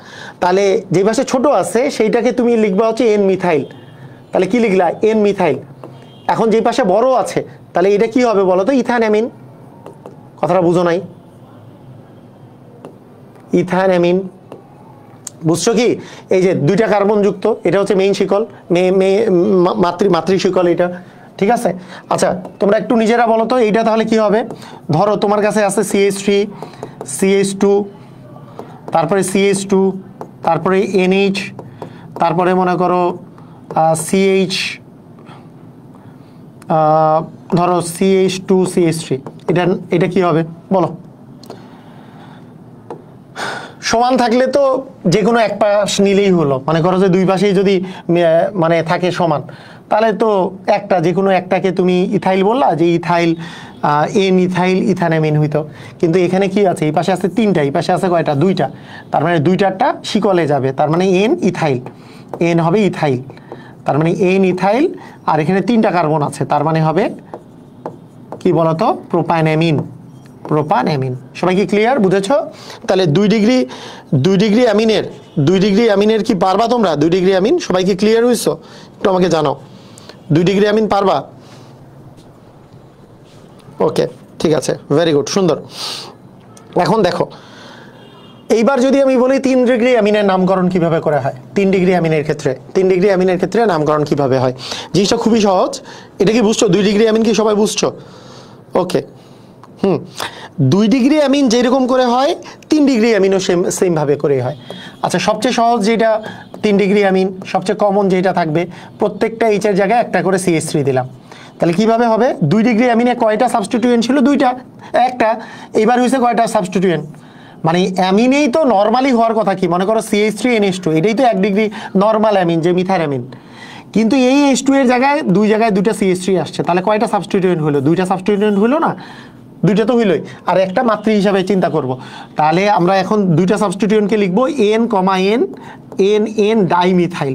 [SPEAKER 1] তাহলে যেই পাশে ছোট আছে সেইটাকে তুমি লিখবা হচ্ছে এন মিথাইল, তাহলে কি লিখলা এন মিথাইল। এখন যেই পাশে বড় আছে তাহলে এটা কি হবে বলো তো, ইথানঅ্যামিন। কথাটা বুঝো নাই? ইথানঅ্যামিন বুঝছো কি? এই যে দুইটা কার্বন যুক্ত, এটা হচ্ছে মেইন শিকল, মাতৃ শিকল এটা, ঠিক আছে? আচ্ছা তোমরা একটু নিজেরা বলো তো এইটা তাহলে কি হবে। ধরো তোমার কাছে আছে CH3 CH2, তারপরে CH2, তারপরে NH, তারপরে মনে করো CH, ধরো CH2 CH3, এটা কি হবে বলো? সমান থাকলে তো যে কোনো এক পাশ নিলেই হলো, মনে করো যে দুই পাশেই যদি মানে থাকে সমান, তাহলে তো একটা যে কোনো একটাকে তুমি ইথাইল বললা যে ইথাইল, এন ইথাইল ইথানঅ্যামিন হইতো। কিন্তু এখানে কি আছে, এই পাশে আছে তিনটা, এই পাশে আছে কয়টা, দুইটা, তার মানে দুইটারটা শিকলে যাবে, তার মানে এন ইথাইল, এন হবে ইথাইল, তার মানে এন ইথাইল, আর এখানে তিনটা কার্বন আছে, তার মানে হবে কি বলতো, প্রোপানঅ্যামিন, প্রোপানঅ্যামিন। সবাই কি ক্লিয়ার, বুঝেছো? তাহলে 2 ডিগ্রি অ্যামিনের কি পারবা তোমরা? 2 ডিগ্রি অ্যামিন সবাই কি ক্লিয়ার হইছো? একটু আমাকে জানাও, 2 ডিগ্রি অ্যামিন পারবা? ওকে ঠিক আছে, ভেরি গুড, সুন্দর। এখন দেখো এইবার যদি আমি বলি 3 ডিগ্রি অ্যামিনের নামকরণ কিভাবে করা হয়, 3 ডিগ্রি অ্যামিনের ক্ষেত্রে নামকরণ কিভাবে হয়, জিনিসটা খুবই সহজ। এটা কি বুঝছো? 2 ডিগ্রি অ্যামিন কি সবাই বুঝছো? ওকে 2 ডিগ্রি অ্যামিন যেরকম করে হয় 3 ডিগ্রি অ্যামিনও সেম ভাবে করে হয়। আচ্ছা সবচেয়ে সহজ যেটা 3 ডিগ্রি অ্যামিন, সবচেয়ে কমন যেটা থাকবে, প্রত্যেকটা এইচ এর জায়গায় একটা করে CH3 দিলাম, তাহলে কিভাবে হবে? 2 ডিগ্রি অ্যামিনে কয়টা সাবস্টিটিউয়েন্ট ছিল? দুইটা, একটা, এবার হয়েছে কয়টা সাবস্টিটিউয়েন্ট? মানে অ্যামিনেই তো নর্মালি হওয়ার কথা কি, মনে করো CH3 NH2, এটাই তো 1 ডিগ্রি নর্মাল অ্যামিন যে মিথাইলামিন, কিন্তু এই H2 এর জায়গায় দুইটা CH3 আসছে, তাহলে কয়টা সাবস্টিটিউয়েন্ট হলো? দুইটা সাবস্টিটিউয়েন্ট হলো না? দুইটা তো হইলই, আর একটা মাতৃ হিসাবে চিন্তা করব। তাহলে আমরা এখন দুইটা সাবস্টিটিউয়েন্টকে লিখবো এন কমা এন ডাইমিথাইল।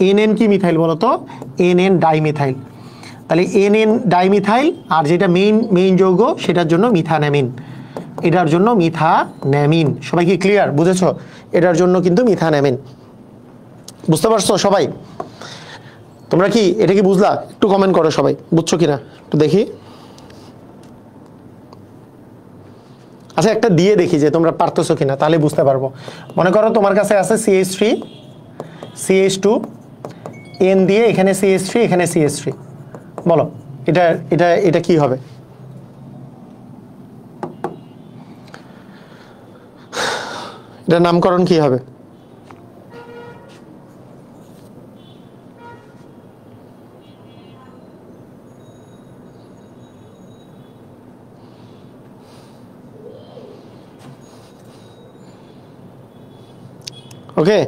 [SPEAKER 1] এন কি মিথাইল বলো তো? N dimethyl. তাহলে এন ডাইমিথাইল, আর যেটা মেইন যৌগ সেটার জন্য মিথানঅ্যামিন, এটার জন্য মিথানঅ্যামিন। সবাই কি ক্লিয়ার, বুঝেছো? এটার জন্য কিন্তু মিথানঅ্যামিন। বুঝতে পারছো সবাই? তোমরা কি এটা কি বুঝলা? একটু কমেন্ট করো সবাই, বুঝছো কিনা একটু দেখি। আচ্ছা একটা দিয়ে দেখি যে তোমরা পারতেছো কিনা, তাহলে বুঝতে পারবো। মনে করো তোমার কাছে আছে CH3 CH2, এন দিয়ে এখানে CH3 এখানে CH3, বলো এটা এটা এটা কি হবে? এটার নামকরণ কি হবে? ওকে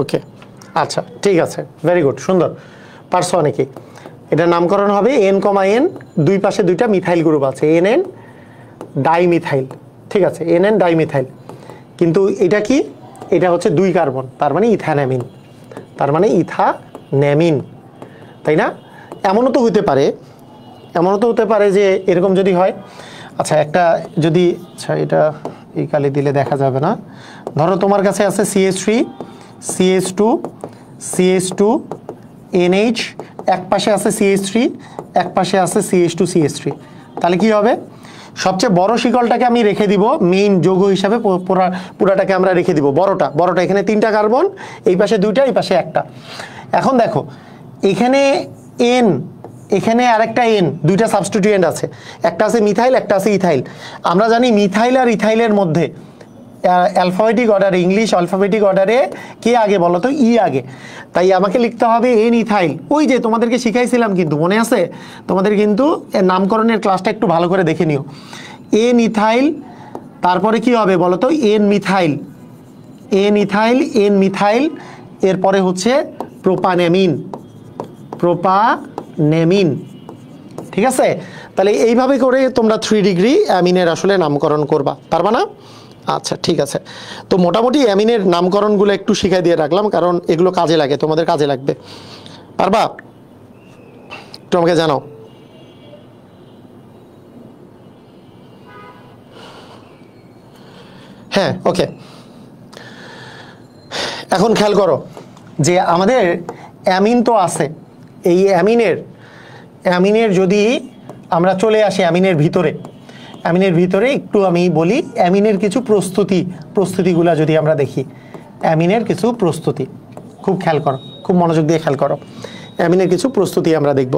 [SPEAKER 1] ওকে আচ্ছা ঠিক আছে, ভেরি গুড, সুন্দর, পারছো অনেকেই। এটার নামকরণ হবে এন কমা এন, দুই পাশে দুইটা মিথাইল গ্রুপ আছে, এন ডাইমিথাইল, ঠিক আছে, এন ডাইমিথাইল। কিন্তু এটা কি, এটা হচ্ছে 2 কার্বন, তার মানে ইথানঅ্যামিন, তার মানে ইথানঅ্যামিন, তাই না? এমনও তো হতে পারে যে এরকম যদি হয়, আচ্ছা একটা যদি, আচ্ছা এটা এই কালি দিলে দেখা যাবে না, ধরো তোমার কাছে আছে CH3 CH2 CH2 NH, এক পাশে আছে CH3, এক পাশে আছে CH2 CH3, তাহলে কি হবে? সবচেয়ে বড় শিকলটাকে আমি রেখে দিব মেইন যৌগ হিসাবে, পুরাটাকে আমরা রেখে দিব বড়টা। এখানে 3টা কার্বন, এই পাশে 2টা, এই পাশে 1টা। এখন দেখো এখানে N, এখানে আরেকটা N, 2টা সাবস্টিটিউয়েন্ট আছে, একটা আছে মিথাইল, একটা আছে ইথাইল। আমরা জানি মিথাইল আর ইথাইলের মধ্যে অ্যালফাবেটিক অর্ডারে, ইংলিশ অ্যালফাবেটিক অর্ডারে কে আগে বলো তো? ই আগে। তাই আমাকে লিখতে হবে N ইথাইল। ওই যে তোমাদেরকে শিখাইছিলাম কিন্তু, মনে আছে তোমাদের? কিন্তু নামকরণের ক্লাসটা একটু ভালো করে দেখে নিও। N ইথাইল, তারপরে কি হবে বলো তো? N methyl, N ethyl, N methyl, এরপরে হচ্ছে প্রোপানেমিন। ঠিক আছে? তাহলে এইভাবে করে তোমরা 3 ডিগ্রি অ্যামিনের আসলে নামকরণ করবা, পারবা না? আচ্ছা ঠিক আছে। তো মোটামুটি অ্যামিনের নামকরণগুলো একটু শিখাই দিয়ে রাখলাম, কারণ এগুলো কাজে লাগে, তোমাদের কাজে লাগবে। পারবা? একটু আমাকে জানাও। হ্যাঁ, ওকে। এখন খেয়াল করো যে আমাদের অ্যামিন তো আছে, এই অ্যামিনের যদি আমরা চলে আসি অ্যামিনের ভিতরে একটু আমি বলি, অ্যামিনের কিছু প্রস্তুতিগুলো যদি আমরা দেখি, অ্যামিনের কিছু প্রস্তুতি, খুব খেয়াল করো, খুব মনোযোগ দিয়ে খেয়াল করো। অ্যামিনের কিছু প্রস্তুতি আমরা দেখব,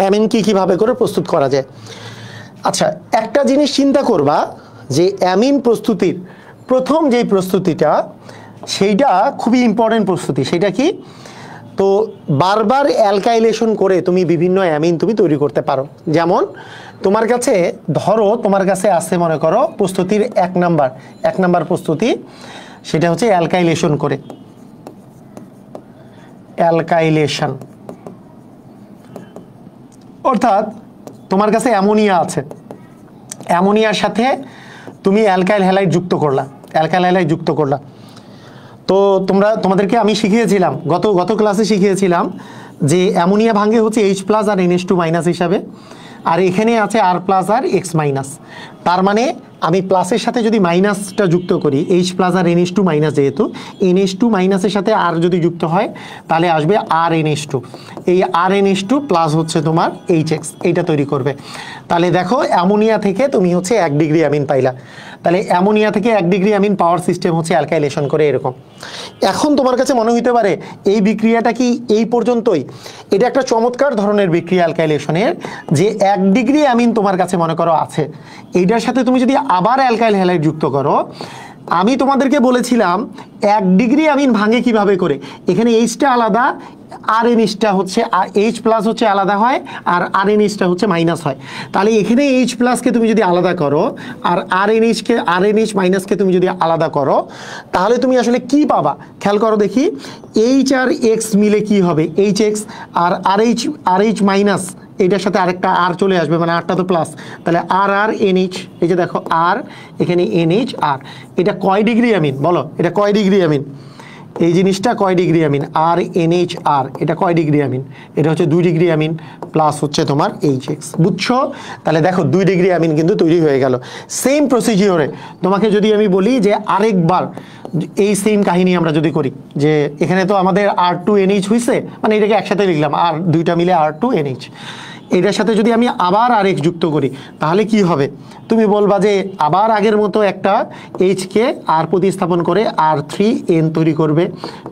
[SPEAKER 1] অ্যামিন কিভাবে করে প্রস্তুত করা যায়। আচ্ছা, একটা জিনিস চিন্তা করবা যে অ্যামিন প্রস্তুতির প্রথম যেই প্রস্তুতিটা, সেইটা খুবই ইম্পর্টেন্ট প্রস্তুতি। সেটা কি? তো বারবার অ্যালকাইলেশন করে তুমি বিভিন্ন অ্যামিন তুমি তৈরি করতে পারো। যেমন তোমার কাছে, ধরো তোমার কাছে আছে মনে করো প্রস্তুতির 1 নাম্বার প্রস্তুতি, সেটা হচ্ছে অ্যালকাইলেশন করে, অ্যালকাইলেশন অর্থাৎ তোমার কাছে অ্যামোনিয়া আছে, অ্যামোনিয়ার সাথে তুমি অ্যালকাইল হ্যালাইড যুক্ত করলা। তো তোমাদেরকে আমি শিখিয়েছিলাম, গত ক্লাসে শিখিয়েছিলাম যে অ্যামোনিয়া ভাঙে হচ্ছে H+ আর NH2- হিসাবে, আর এখানে আছে R+ আর X-। তার মানে আমি প্লাসের সাথে যদি মাইনাসটা যুক্ত করি, H+ আর NH2-, যেহেতু NH2- সাথে R যদি যুক্ত হয় তাহলে আসবে RNH2। এই RNH2 প্লাস হচ্ছে তোমার HX, এইটা তৈরি করবে। তাহলে দেখো অ্যামোনিয়া থেকে তুমি হচ্ছে 1 ডিগ্রি অ্যামিন পাইলা। তাহলে অ্যামোনিয়া থেকে 1 ডিগ্রি অ্যামিন পাওয়ার সিস্টেম হচ্ছে অ্যালকাইলেশন করে এরকম। এখন তোমার কাছে মনে হইতে পারে এই বিক্রিয়াটা কি এই পর্যন্তই? এটা একটা চমৎকার ধরনের বিক্রিয়া অ্যালকাইলেশনের, যে 1 ডিগ্রি অ্যামিন তোমার কাছে মনে করো আছে, এইটার সাথে তুমি যদি আবার অ্যালকাইল হ্যালাইড যুক্ত করো, আমি তোমাদেরকে বলেছিলাম 1 ডিগ্রি অ্যামিন ভাঙে কিভাবে করে। এখানে Hটা আলাদা, RNH হচ্ছে H+ হচ্ছে আলাদা হয়, আর RNH হচ্ছে মাইনাস হয়। তাহলে এখানে H+ তুমি যদি আলাদা করো আর RNH- তুমি যদি আলাদা করো, তাহলে তুমি আসলে কি পাবা? খেয়াল করো দেখি, H আর X মিলে কি হবে? HX, আর RH- এইটার সাথে আরেকটা R চলে আসবে, মানে আরটা তো প্লাস, তাহলে RNH, এই যে দেখো R, এখানে NH R। এটা কয় ডিগ্রি অ্যামিন বলো? এটা কয় ডিগ্রি অ্যামিন? এই জিনিসটা কয় ডিগ্রি অ্যামিন? RNHR, এটা কয় ডিগ্রি অ্যামিন? এটা হচ্ছে 2 ডিগ্রি অ্যামিন প্লাস হচ্ছে তোমার HX। বুঝছো? তাহলে দেখো 2 ডিগ্রি অ্যামিন কিন্তু তৈরি হয়ে গেল। সেম প্রসিজিওরে তোমাকে যদি আমি বলি যে আরেকবার এই সেম কাহিনী আমরা যদি করি, যে এখানে তো আমাদের R2NH হয়েছে, মানে এটাকে একসাথে লিখলাম, আর দুইটা মিলে R2NH, এটার সাথে যদি আমি আবার RX যুক্ত করি তাহলে কি হবে? তুমি বলবা যে আবার আগের মতো একটা H কে R প্রতিস্থাপন করে R3N তৈরি করবে,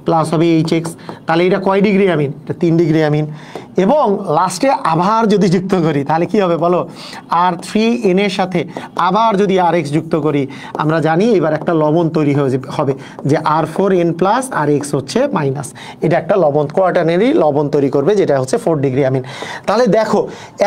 [SPEAKER 1] প্লাস হবে HX। তাহলে এটা কয় ডিগ্রি অ্যামিন? এটা 3 ডিগ্রি অ্যামিন। এবং লাস্টে আবার যদি যুক্ত করি তাহলে কি হবে বলো? R3N এর সাথে আবার যদি RX যুক্ত করি, আমরা জানি এবার একটা লবণ তৈরি হবে, যে R4N+ আর X হচ্ছে মাইনাস। এটা একটা লবণ, কোয়াটারনারি লবণ তৈরি করবে, যেটা হচ্ছে 4 ডিগ্রি অ্যামিন। তাহলে দেখো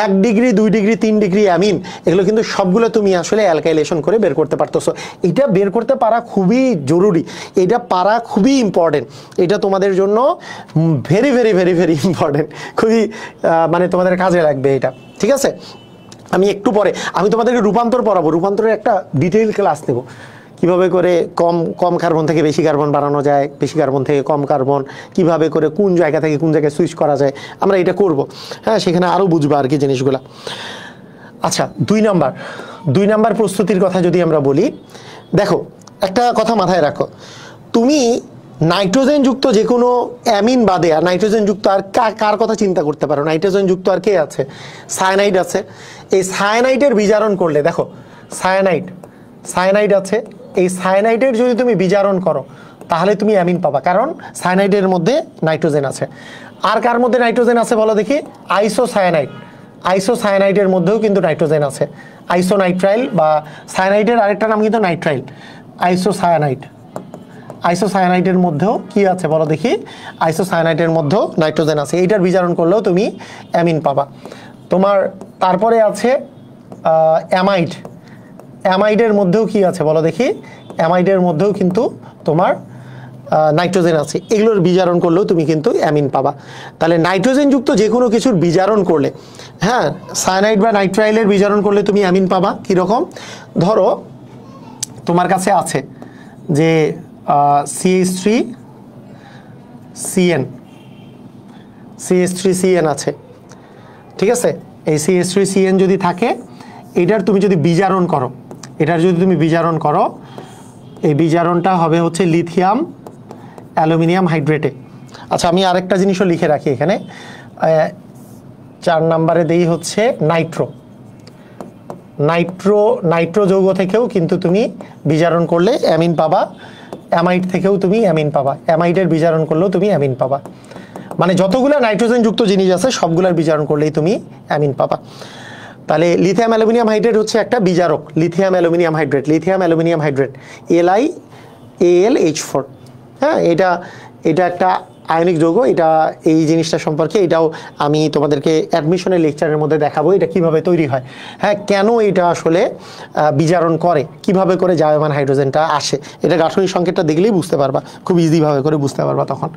[SPEAKER 1] 1 ডিগ্রি, 2 ডিগ্রি, 3 ডিগ্রি অ্যামিন, এগুলো কিন্তু সবগুলো তুমি আসলে অ্যালকাইলেশন করে বের করতে পারতেছো। এটা বের করতে পারা খুবই জরুরি, এটা পারা খুবই ইম্পর্টেন্ট, এটা তোমাদের জন্য very very very very important, খুবই মানে তোমাদের কাজে লাগবে এটা। ঠিক আছে? আমি একটু পরে আমি তোমাদেরকে রূপান্তর পড়াবো, রূপান্তরের একটা ডিটেইল ক্লাস নেব, কিভাবে করে কম কম কার্বন থেকে বেশি কার্বন বানানো যায়, বেশি কার্বন থেকে কম কার্বন কিভাবে করে কোন জায়গা থেকে কোন জায়গায় সুইচ করা যায়, আমরা এটা করব। হ্যাঁ, সেখানে আরও বুঝবো আর কি জিনিসগুলো। আচ্ছা, 2 নাম্বার প্রস্তুতির কথা যদি আমরা বলি, দেখো একটা কথা মাথায় রাখো, তুমি নাইট্রোজেনযুক্ত যে কোনো অ্যামিন বাদে আর নাইট্রোজেনযুক্ত আর কার কথা চিন্তা করতে পারো? নাইট্রোজেনযুক্ত আর কে আছে? সায়ানাইড আছে। এই সায়ানাইডের বিজারণ করলে, দেখো সায়ানাইড আছে, এই সায়ানাইডের যদি তুমি বিজারণ করো তাহলে তুমি অ্যামিন পাবা, কারণ সায়ানাইডের মধ্যে নাইট্রোজেন আছে। আর কার মধ্যে নাইট্রোজেন আছে বলো দেখি? আইসোসায়ানাইডের মধ্যেও কিন্তু নাইট্রোজেন আছে। আইসোনাইট্রাইল বা সায়ানাইডের আরেকটা নাম কিন্তু নাইট্রাইল, আইসোসায়ানাইডের মধ্যেও কি আছে বলো দেখি? আইসোসায়ানাইডের মধ্যেও নাইট্রোজেন আছে। এইটার বিজারণ করলেও তুমি অ্যামিন পাবা। তোমার তারপরে আছে অ্যামাইডের মধ্যেও কি আছে বলো দেখি? অ্যামাইডের মধ্যেও কিন্তু তোমার নাইট্রোজেন আছে। এগুলোর বিজারণ করলেও তুমি কিন্তু অ্যামিন পাবা। তাহলে নাইট্রোজেনযুক্ত যে কোনো কিছুর বিজারণ করলে, হ্যাঁ, সায়ানাইড বা নাইট্রাইলের বিজারণ করলে তুমি অ্যামিন পাবা। কীরকম? ধরো তোমার কাছে আছে যে CH3CN আছে, ঠিক আছে? এই CH3CN যদি থাকে, এটার তুমি যদি বিজারণ করো, এই বিজারণটা হবে হচ্ছে লিথিয়াম অ্যালুমিনিয়াম হাইড্রেটে। আচ্ছা, আমি আরেকটা জিনিসও লিখে রাখি এখানে, 4 নম্বরে দেই হচ্ছে নাইট্রো যৌগ থেকেও কিন্তু তুমি বিজারণ করলে অ্যামিন পাবা। অ্যামাইড থেকেও তুমি অ্যামিন পাবা। অ্যামাইডের বিজারণ করলেও তুমি অ্যামিন পাবা। মানে যতগুলো নাইট্রোজেনযুক্ত জিনিস আছে সবগুলোর বিজারণ করলেই তুমি অ্যামিন পাবা। তাহলে লিথিয়াম অ্যালুমিনিয়াম হাইড্রেট হচ্ছে একটা বিজারক। Lithium aluminium hydrate LiAlH4। হ্যাঁ, এটা একটা আয়নিক যৌগ। এটা এই জিনিসটা সম্পর্কে এটাও আমি তোমাদেরকে অ্যাডমিশনের লেকচারের মধ্যে দেখাবো এটা কিভাবে তৈরি হয়। হ্যাঁ, কেন এটা আসলে বিজারণ করে, কিভাবে করে জায়মান হাইড্রোজেনটা আসে, এটা গাঠনিক সংকেতটা দেখলেই বুঝতে পারবা, খুব ইজিভাবে করে বুঝতে পারবা তখন।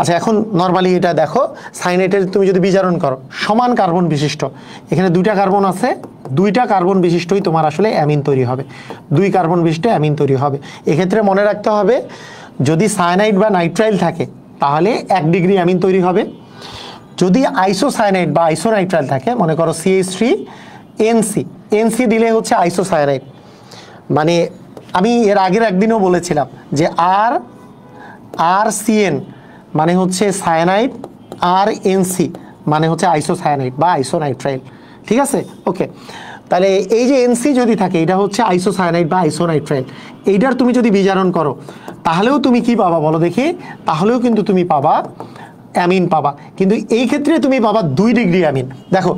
[SPEAKER 1] আচ্ছা, এখন নর্মালি এটা দেখো, সায়ানাইডের তুমি যদি বিজারণ করো, সমান কার্বন বিশিষ্ট, এখানে 2টা কার্বন আছে, 2টা কার্বন বিশিষ্টই তোমার আসলে অ্যামিন তৈরি হবে, 2 কার্বন বিশিষ্ট অ্যামিন তৈরি হবে। এক্ষেত্রে মনে রাখতে হবে, যদি সায়ানাইড বা নাইট্রাইল থাকে তাহলে 1 ডিগ্রি অ্যামিন তৈরি হবে। যদি আইসোসায়ানাইড বা আইসোনাইট্রাইল থাকে, মনে করো CH3NC দিলে হচ্ছে আইসোসায়ানাইড। মানে আমি এর আগের একদিনও বলেছিলাম যে RCN মানে হচ্ছে সায়ানাইড, RNC মানে হচ্ছে আইসোসায়ানাইড বা আইসোনাইট্রাইল, ঠিক আছে? ওকে, তাহলে এই যে NC যদি থাকে, এটা হচ্ছে আইসোসায়ানাইড বা আইসোনাইট্রাইল। এইটার তুমি যদি বিজারণ করো তাহলেও তুমি কি পাবা বলো দেখি? তাহলেও কিন্তু তুমি পাবা অ্যামিন পাবা, কিন্তু এই ক্ষেত্রে তুমি পাবা 2 ডিগ্রি অ্যামিন। দেখো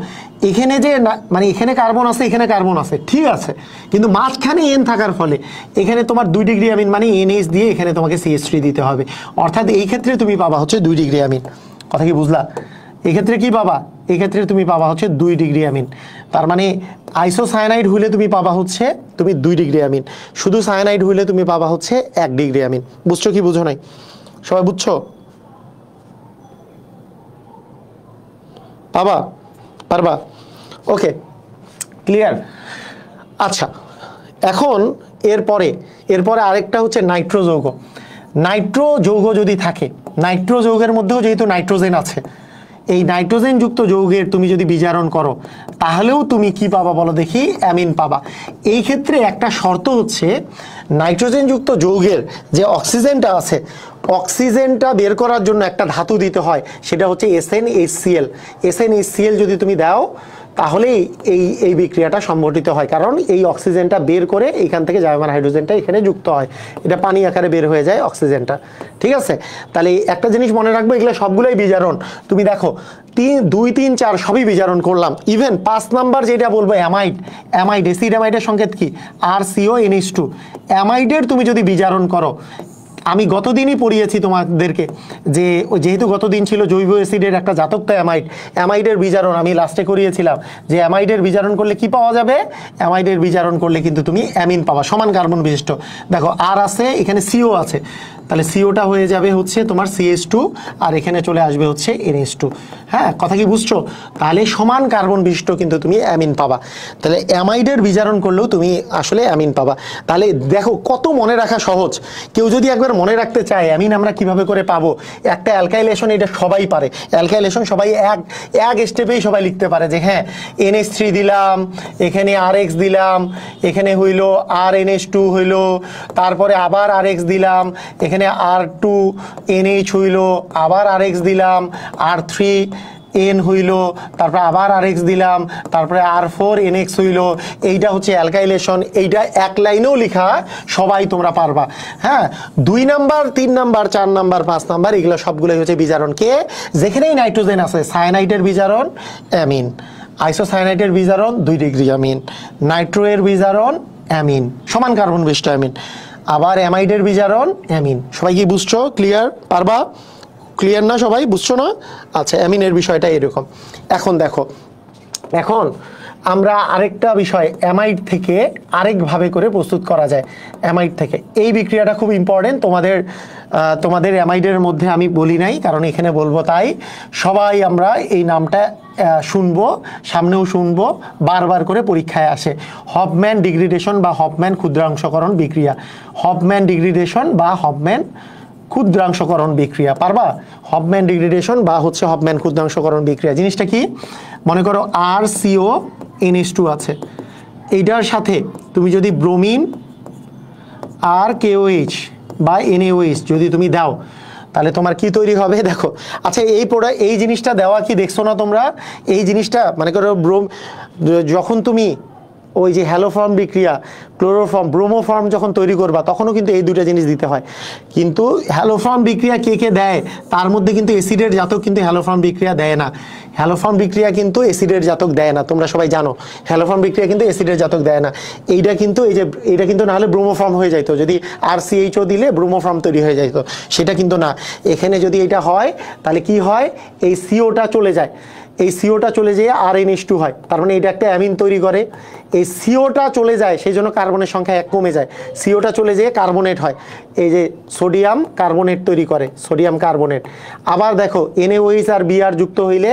[SPEAKER 1] এখানে যে মানে এখানে কার্বন আছে, এখানে কার্বন আছে, ঠিক আছে, কিন্তু মাঝখানে N থাকার ফলে এখানে তোমার 2 ডিগ্রি অ্যামিন মানে NH দিয়ে এখানে তোমাকে CH3 দিতে হবে। অর্থাৎ এই ক্ষেত্রে তুমি পাবা হচ্ছে 2 ডিগ্রি অ্যামিন। কথা কি বুঝলা? এই ক্ষেত্রে কি পাবা? এই ক্ষেত্রে তুমি পাবা হচ্ছে 2 ডিগ্রি অ্যামিন। তার মানে আইসোসায়ানাইড হইলে তুমি পাবা হচ্ছে তুমি 2 ডিগ্রি অ্যামিন, শুধু সায়ানাইড হইলে তুমি পাবা হচ্ছে 1 ডিগ্রি অ্যামিন। বুঝছো কি বুঝো নাই? সবাই বুঝছো? পারবা? ওকে, ক্লিয়ার। আচ্ছা, এখন এরপরে আরেকটা হচ্ছে নাইট্রো যৌগ। নাইট্রো যৌগ যদি থাকে, নাইট্রো যৌগের মধ্যেও যেহেতু নাইট্রোজেন আছে, এই নাইট্রোজেনযুক্ত যৌগের তুমি যদি বিজারণ করো তাহলেও তুমি কি পাবা বলো দেখি? অ্যামিন পাবা। এই ক্ষেত্রে একটা শর্ত হচ্ছে, নাইট্রোজেনযুক্ত যৌগের যে অক্সিজেনটা আছে, অক্সিজেনটা বের করার জন্য একটা ধাতু দিতে হয়, সেটা হচ্ছে SnHCl যদি তুমি দাও তাহলেই এই বিক্রিয়াটা সংঘটিত হয়, কারণ এই অক্সিজেনটা বের করে এইখান থেকে জায়মান হাইড্রোজেনটা এখানে যুক্ত হয়, এটা পানি আকারে বের হয়ে যায় অক্সিজেনটা, ঠিক আছে? তাহলে একটা জিনিস মনে রাখবো, এগুলো সবগুলোই বিজারণ। তুমি দেখো 2, 3, 4 সবই বিজারণ করলাম। ইভেন 5 নাম্বার যেটা বলবো অ্যামাইড, অ্যাসিড অ্যামাইডের সংকেত কি? RCONH2। অ্যামাইডের তুমি যদি বিজারণ করো আমি গতদিনই পড়িয়েছি তোমাদেরকে যে যেহেতু গতদিন ছিল জৈব অ্যাসিডের একটা জাতক তো অ্যামাইড, অ্যামাইডের বিজারণ আমি লাস্টে করিয়েছিলাম যে অ্যামাইডের বিজারণ করলে কি পাওয়া যাবে, অ্যামাইডের বিজারণ করলে কিন্তু তুমি অ্যামিন পাবা সমান কার্বন বিশিষ্ট। দেখো আর আছে এখানে সিও আছে, তাহলে সিওটা হয়ে যাবে হচ্ছে তোমার CH2 আর এখানে চলে আসবে হচ্ছে NH2। হ্যাঁ, কথা কি বুঝছো? তাহলে সমান কার্বন বিশিষ্ট কিন্তু তুমি অ্যামিন পাবা। তাহলে অ্যামাইডের বিজারণ করলেও তুমি আসলে অ্যামিন পাবা। তাহলে দেখো কত মনে রাখা সহজ। কেউ যদি একবার মনে রাখতে চায় অ্যামিন আমরা কিভাবে করে পাবো, একটা অ্যালকাইলেশন এটা সবাই পারে, অ্যালকাইলেশন সবাই এক স্টেপেই সবাই লিখতে পারে যে হ্যাঁ NH3 দিলাম, এখানে RX দিলাম, এখানে হইল RNH2 হইল, তারপরে আবার RX দিলাম, এখানে R2 NH হইল, আবার RX দিলাম, R3 N হইল, তারপরে আবার RX দিলাম, তারপরে R4 NX হইল। এইটা হচ্ছে অ্যালকাইলেশন, এইটা এক লাইনেও লেখা সবাই তোমরা পারবা। হ্যাঁ, 2 নাম্বার 3 নাম্বার 4 নাম্বার 5 নাম্বার এগুলো সবগুলোই হচ্ছে বিজারণ। কে যেখানেই নাইট্রোজেন আছে সায়ানাইডের বিজারণ অ্যামিন, আইসোসায়ানাইডের বিজারণ 2 ডিগ্রি অ্যামিন, নাইট্রোয়ের বিজারণ অ্যামিন সমান কার্বন বিশিষ্ট অ্যামিন, আবার অ্যামাইডের বিজারণ অ্যামিন। সবাই কি বুঝছো? ক্লিয়ার? পারবা? ক্লিয়ার না সবাই? বুঝছো না? আচ্ছা, অ্যামিনের বিষয়টা এরকম। এখন দেখো, এখন আমরা আরেকটা বিষয় অ্যামাইড থেকে আরেকভাবে করে প্রস্তুত করা যায় অ্যামাইড থেকে। এই বিক্রিয়াটা খুব ইম্পর্টেন্ট, তোমাদের অ্যামাইডের মধ্যে আমি বলি নাই কারণ এখানে বলবো, তাই সবাই আমরা এই নামটা শুনবো, সামনেও শুনবো, বারবার করে পরীক্ষায় আসে। হফম্যান ডিগ্রেডেশন বা হফম্যান ক্ষুদ্রাংশকরণ বিক্রিয়া, হফম্যান ডিগ্রেডেশন বা হফম্যান ক্ষুদ্রাংশকরণ বিক্রিয়া। পারবা? হফম্যান ডিগ্রেডেশন বা হচ্ছে হফম্যান ক্ষুদ্রাংশকরণ বিক্রিয়া জিনিসটা কি? মনে করো RCO NH2 আছে, এইটার সাথে তুমি যদি ব্রোমিন RKOH বা NaOH যদি তুমি দাও তাহলে তোমার কি তৈরি হবে দেখো। আচ্ছা, এই জিনিসটা দেওয়া কি দেখছো না তোমরা? এই জিনিসটা মনে করো যখন তুমি ওই যে হ্যালোফর্ম বিক্রিয়া, ক্লোরোফর্ম, ব্রোমোফর্ম যখন তৈরি করবা তখনও কিন্তু এই দুটো জিনিস দিতে হয়। কিন্তু হ্যালোফর্ম বিক্রিয়া কে কে দেয় তার মধ্যে কিন্তু অ্যাসিডের জাতক কিন্তু হ্যালোফর্ম বিক্রিয়া দেয় না। হ্যালোফর্ম বিক্রিয়া কিন্তু অ্যাসিডের জাতক দেয় না, তোমরা সবাই জানো হ্যালোফর্ম বিক্রিয়া কিন্তু অ্যাসিডের জাতক দেয় না। এইটা কিন্তু না হলে ব্রোমোফর্ম হয়ে যাইতো, যদি RCHO দিলে ব্রোমোফর্ম তৈরি হয়ে যাইতো, সেটা কিন্তু না। এখানে যদি এটা হয় তাহলে কি হয়, এই সিওটা চলে যায়, এই সিওটা চলে যেয়ে RNH2 হয়, তার মানে এটা একটা অ্যামিন তৈরি করে। এই সিওটা চলে যায় সেই জন্য কার্বনের সংখ্যা 1 কমে যায়, সিওটা চলে যেয়ে কার্বনেট হয়, এই যে সোডিয়াম কার্বনেট তৈরি করে, সোডিয়াম কার্বনেট। আবার দেখো NaOH আর Br যুক্ত হইলে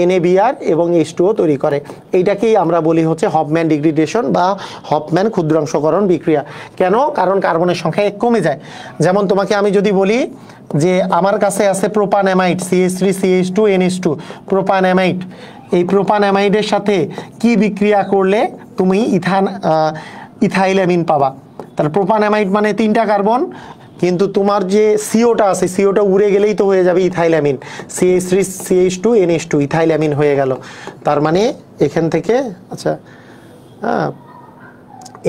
[SPEAKER 1] NaBr এবং H2O তৈরি করে। এইটাকেই আমরা বলি হচ্ছে হফম্যান ডিগ্রেডেশন বা হফম্যান ক্ষুদ্রাংশকরণ বিক্রিয়া। কেন? কারণ কার্বনের সংখ্যা 1 কমে যায়। যেমন তোমাকে আমি যদি বলি যে আমার কাছে আছে প্রোপানঅ্যামাইড CH3CH2 NH2 প্রোপানঅ্যামাইড, এই প্রোপানঅ্যামাইডের সাথে কি বিক্রিয়া করলে তুমি ইথাইলামিন পাবা। তাহলে প্রোপানঅ্যামাইড মানে 3টা কার্বন, কিন্তু তোমার যে সিওটা আছে সিওটা উড়ে গেলেই তো হয়ে যাবে ইথাইলামিন, CH3CH2 NH2 ইথাইলামিন হয়ে গেল। তার মানে এখান থেকে আচ্ছা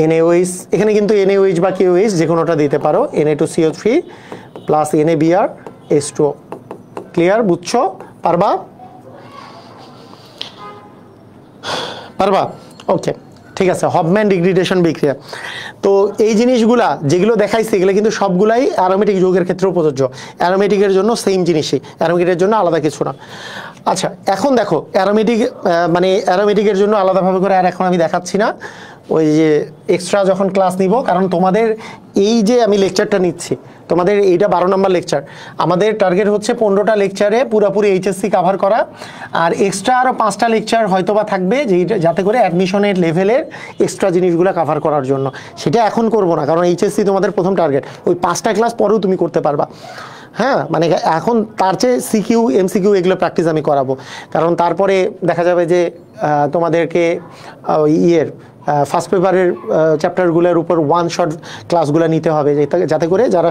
[SPEAKER 1] NaOH, এখানে কিন্তু NaOH বা KOH যে কোনোটা দিতে পারো, Na2CO3 plus NaBr H2O। Clear? বুঝছো? পারবা? পারবা? ওকে, ঠিক আছে। হফম্যান ডিগ্রেডেশন বিক্রিয়া, তো এই জিনিসগুলা যেগুলো দেখাইছি এগুলো কিন্তু সবগুলাই অ্যারোমেটিক যৌগের ক্ষেত্রেও প্রযোজ্য। অ্যারোমেটিকের জন্য সেম জিনিসই, অ্যারোমেটিকের জন্য আলাদা কিছু না। আচ্ছা, এখন দেখো অ্যারোমেটিকের জন্য আলাদাভাবে করে আর এখন আমি দেখাচ্ছি না, ওই যে এক্সট্রা যখন ক্লাস নিব, কারণ তোমাদের এই যে আমি লেকচারটা নিচ্ছি তোমাদের এইটা 12 নম্বর লেকচার, আমাদের টার্গেট হচ্ছে 15টা লেকচারে পুরোপুরি HSC কাভার করা, আর এক্সট্রা আরও 5টা লেকচার হয়তোবা থাকবে যাতে করে অ্যাডমিশনের লেভেলের এক্সট্রা জিনিসগুলো কাভার করার জন্য। সেটা এখন করব না কারণ HSC তোমাদের প্রথম টার্গেট, ওই 5টা ক্লাস পরেও তুমি করতে পারবা। হ্যাঁ, মানে এখন তার চেয়ে CQ MCQ এগুলো প্র্যাকটিস আমি করাবো, কারণ তারপরে দেখা যাবে যে তোমাদেরকে ফার্স্ট পেপারের চ্যাপ্টারগুলোর উপর ওয়ান শট ক্লাসগুলো নিতে হবে, যাতে করে যারা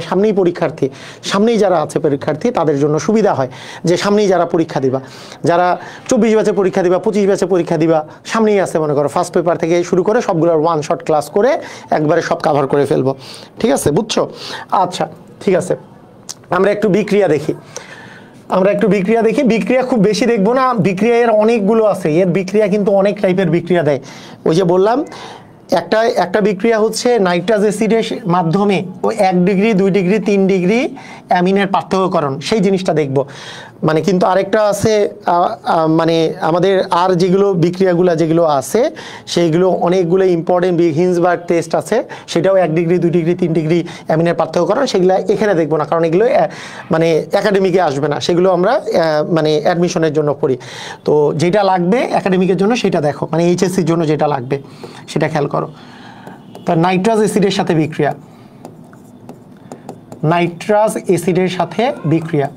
[SPEAKER 1] সামনেই যারা আছে পরীক্ষার্থী তাদের জন্য সুবিধা হয়, যে সামনেই যারা পরীক্ষা দিবা, যারা 24 ব্যাচে পরীক্ষা দিবা, 25 ব্যাচে পরীক্ষা দিবা, সামনেই আছে মনে করো ফার্স্ট পেপার থেকে শুরু করে সবগুলোর ওয়ান শট ক্লাস করে একবারে সব কাভার করে ফেলবো। ঠিক আছে? বুঝছো? আচ্ছা, ঠিক আছে, আমরা একটু বিক্রিয়া দেখি। বিক্রিয়া খুব বেশি দেখবো না, বিক্রিয়া এর অনেকগুলো আছে, এর বিক্রিয়া কিন্তু অনেক টাইপের বিক্রিয়া দেয়। ওই যে বললাম একটা একটা বিক্রিয়া হচ্ছে নাইট্রাস অ্যাসিডের মাধ্যমে ও 1 ডিগ্রি 2 ডিগ্রি 3 ডিগ্রি অ্যামিনের পার্থক্যকরণ, সেই জিনিসটা দেখব। মানে কিন্তু আরেকটা আছে, মানে আমাদের আর যেগুলো বিক্রিয়াগুলো যেগুলো আছে সেইগুলো অনেকগুলো ইম্পর্টেন্ট, হিন্সবার্গ টেস্ট আছে, সেটাও 1 ডিগ্রি 2 ডিগ্রি 3 ডিগ্রি অ্যামিনের পার্থক্যকরণ, সেগুলো এখানে দেখবো না, কারণ এগুলো মানে একাডেমিকে আসবে না, সেগুলো আমরা মানে অ্যাডমিশনের জন্য করি। তো যেটা লাগবে একাডেমিকের জন্য সেটা দেখো, মানে এইচএসসির জন্য যেটা লাগবে সেটা খেয়াল করো। তো নাইট্রাস অ্যাসিডের সাথে বিক্রিয়া, নাইট্রাস অ্যাসিডের সাথে বিক্রিয়া,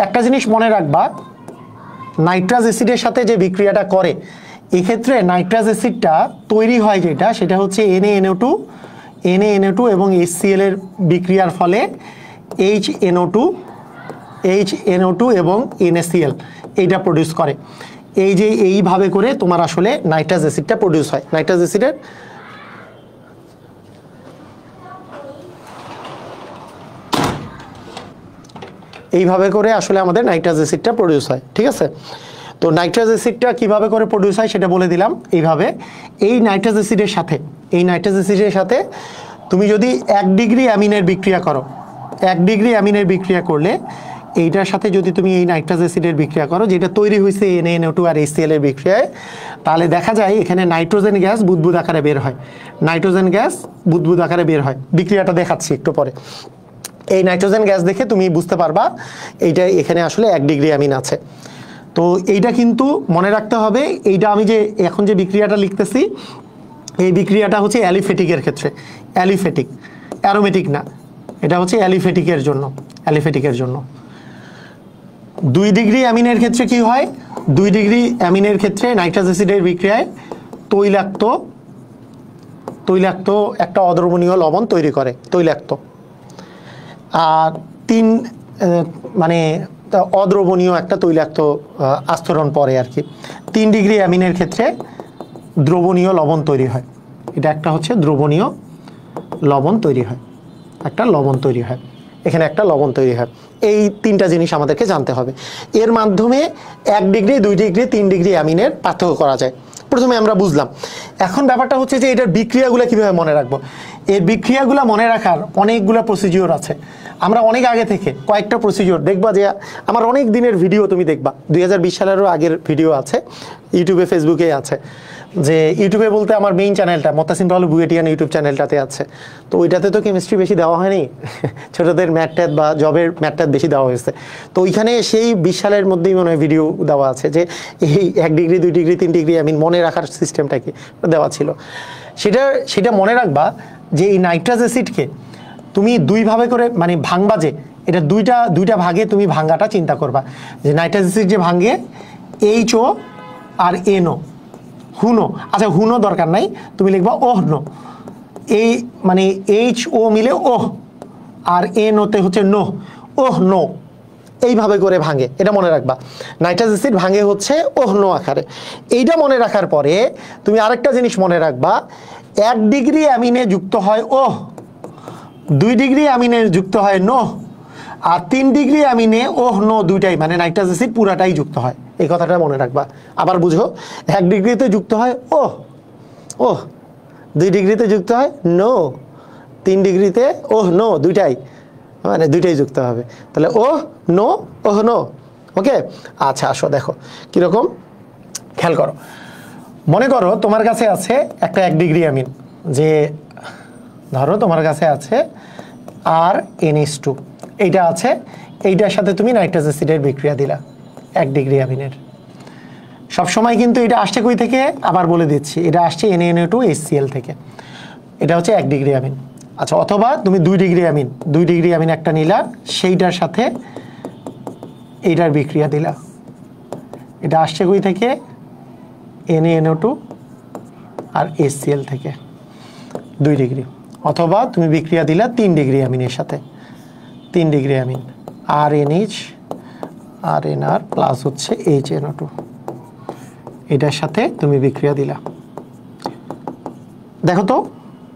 [SPEAKER 1] একটা জিনিস মনে রাখবা, নাইট্রাস অ্যাসিডের সাথে যে বিক্রিয়াটা করে এক্ষেত্রে নাইট্রাস অ্যাসিডটা তৈরি হয় যেটা, সেটা হচ্ছে NaNO2 এবং HCl এর বিক্রিয়ার ফলে HNO2 এবং NaCl এইটা প্রডিউস করে। এই যে এইভাবে করে তোমার আসলে নাইট্রাস অ্যাসিডটা প্রডিউস হয়। নাইট্রাস অ্যাসিডের এইভাবে করে আসলে আমাদের নাইট্রাস অ্যাসিডটা প্রডিউস হয়, ঠিক আছে। তো নাইট্রাস অ্যাসিডটা কীভাবে করে প্রডিউস হয় সেটা বলে দিলাম। এইভাবে এই নাইট্রাস অ্যাসিডের সাথে তুমি যদি 1 ডিগ্রি অ্যামিনের বিক্রিয়া করো, 1 ডিগ্রি অ্যামিনের বিক্রিয়া করলে এইটার সাথে যদি তুমি এই নাইট্রাস অ্যাসিডের বিক্রিয়া করো, যেটা তৈরি হয়েছে NaNO2 আর HCl এর বিক্রিয়ায়, তাহলে দেখা যায় এখানে নাইট্রোজেন গ্যাস বুদবুদ আকারে বের হয়। নাইট্রোজেন গ্যাস বুদবুদ আকারে বের হয়, বিক্রিয়াটা দেখাচ্ছি একটু পরে। এই নাইট্রোজেন গ্যাস দেখে তুমি বুঝতে পারবা এইটা এখানে আসলে 1 ডিগ্রি অ্যামিন আছে। তো এইটা কিন্তু মনে রাখতে হবে, এইটা আমি যে এখন যে বিক্রিয়াটা লিখতেছি এই বিক্রিয়াটা হচ্ছে অ্যালিফেটিকের ক্ষেত্রে, অ্যালিফেটিক, অ্যারোমেটিক না, এটা হচ্ছে অ্যালিফেটিকের জন্য। 2 ডিগ্রি অ্যামিনের ক্ষেত্রে কি হয়? 2 ডিগ্রি অ্যামিনের ক্ষেত্রে নাইট্রাস অ্যাসিডের বিক্রিয়ায় তৈলাক্ত একটা অদ্রবণীয় লবণ তৈরি করে, তৈলাক্ত। আর 3 মানে অদ্রবণীয় একটা তৈলাক্ত আস্তরণ পরে আর কি। 3 ডিগ্রি অ্যামিনের ক্ষেত্রে দ্রবণীয় লবণ তৈরি হয়, এটা একটা হচ্ছে দ্রবণীয় লবণ তৈরি হয়, একটা লবণ তৈরি হয়, এখানে একটা লবণ তৈরি হয়। এই 3টা জিনিস আমাদেরকে জানতে হবে। এর মাধ্যমে 1 ডিগ্রি 2 ডিগ্রি 3 ডিগ্রি অ্যামিনের পার্থক্য করা যায়, প্রথমে আমরা বুঝলাম। এখন ব্যাপারটা হচ্ছে যে এটার বিক্রিয়াগুলো কীভাবে মনে রাখবো। এর বিক্রিয়াগুলো মনে রাখার অনেকগুলো প্রসিডিওর আছে। আমরা অনেক আগে থেকে কয়েকটা প্রসিডিওর দেখবা, যে আমার অনেক দিনের ভিডিও তুমি দেখবা, 2020 সালেরও আগের ভিডিও আছে, ইউটিউবে ফেসবুকে আছে। যে ইউটিউবে বলতে আমার মেইন চ্যানেলটা মোত্তাসিম পাহলু বুয়েটিয়ান ইউটিউব চ্যানেলটাতে আছে। তো ওইটাতে তো কেমিস্ট্রি বেশি দেওয়া হয়নি, ছোটদের ম্যাথ ট্যাথ বা জবের ম্যাথ ট্যাথ বেশি দেওয়া হয়েছে। তো ওইখানে সেই 20 সালের মধ্যেই মনে হয় ভিডিও দেওয়া আছে, যে এই 1 ডিগ্রি 2 ডিগ্রি 3 ডিগ্রি আমি মনে রাখার সিস্টেমটা কি দেওয়া ছিল। সেটা মনে রাখবা যে এই নাইট্রাস অ্যাসিডকে তুমি 2 ভাবে করে মানে ভাঙবা, যে এটা দুইটা ভাগে তুমি ভাঙ্গাটা চিন্তা করবা। যে নাইট্রাস অ্যাসিড যে ভাঙে HO আর NO, হুনো, আচ্ছা হুনো দরকার নাই, তুমি লিখবা ওহনো। এই মানে HO মিলে ওহ আর NOতে হচ্ছে নো, ওহ নো, এইভাবে করে ভাঙে, এটা মনে রাখবা। নাইট্রাস অ্যাসিড ভাঙে হচ্ছে ওহ নো আকারে। এইটা মনে রাখার পরে তুমি আরেকটা জিনিস মনে রাখবা, 1 ডিগ্রি অ্যামিনে যুক্ত হয় ওহ, 2 ডিগ্রি অ্যামিনে যুক্ত হয় নো, আর 3 ডিগ্রি অ্যামিনে ওহ নো দুইটাই, মানে নাইট্রাস অ্যাসিড পুরাটাই যুক্ত হয়। এই কথাটা মনে রাখবা। আবার বুঝো, 1 ডিগ্রিতে যুক্ত হয় ওহ, 2 ডিগ্রিতে যুক্ত হয় নো, 3 ডিগ্রিতে ওহ নো দুইটাই, মানে দুইটাই যুক্ত হবে। তাহলে ওহ নো, ওহ নো, ওকে। আচ্ছা আসো দেখো কীরকম, খেয়াল করো। মনে করো তোমার কাছে আছে একটা 1 ডিগ্রি অ্যামিন, যে ধরো তোমার কাছে আছে আর NH2, এইটা আছে, এইটার সাথে তুমি নাইট্রাস অ্যাসিডের বিক্রিয়া দিলা 1 ডিগ্রি অ্যামিনের। সবসময় কিন্তু এটা আসছে কই থেকে, আবার বলে দিচ্ছি, এটা আসছে NaNO2 HCl থেকে, এটা হচ্ছে 1 ডিগ্রি অ্যামিন। আচ্ছা, অথবা তুমি 2 ডিগ্রি অ্যামিন একটা নিলা, সেইটার সাথে এইটার বিক্রিয়া দিলা, এটা আসছে কই থেকে, NaNO2 আর HCl থেকে 2 ডিগ্রি। অথবা তুমি বিক্রিয়া দিলা 3 ডিগ্রি অ্যামিনের সাথে, 3 degree amine, RNH RNR plus হচ্ছে HNO2, এটার সাথে তুমি বিক্রিয়া দিলা। দেখো তো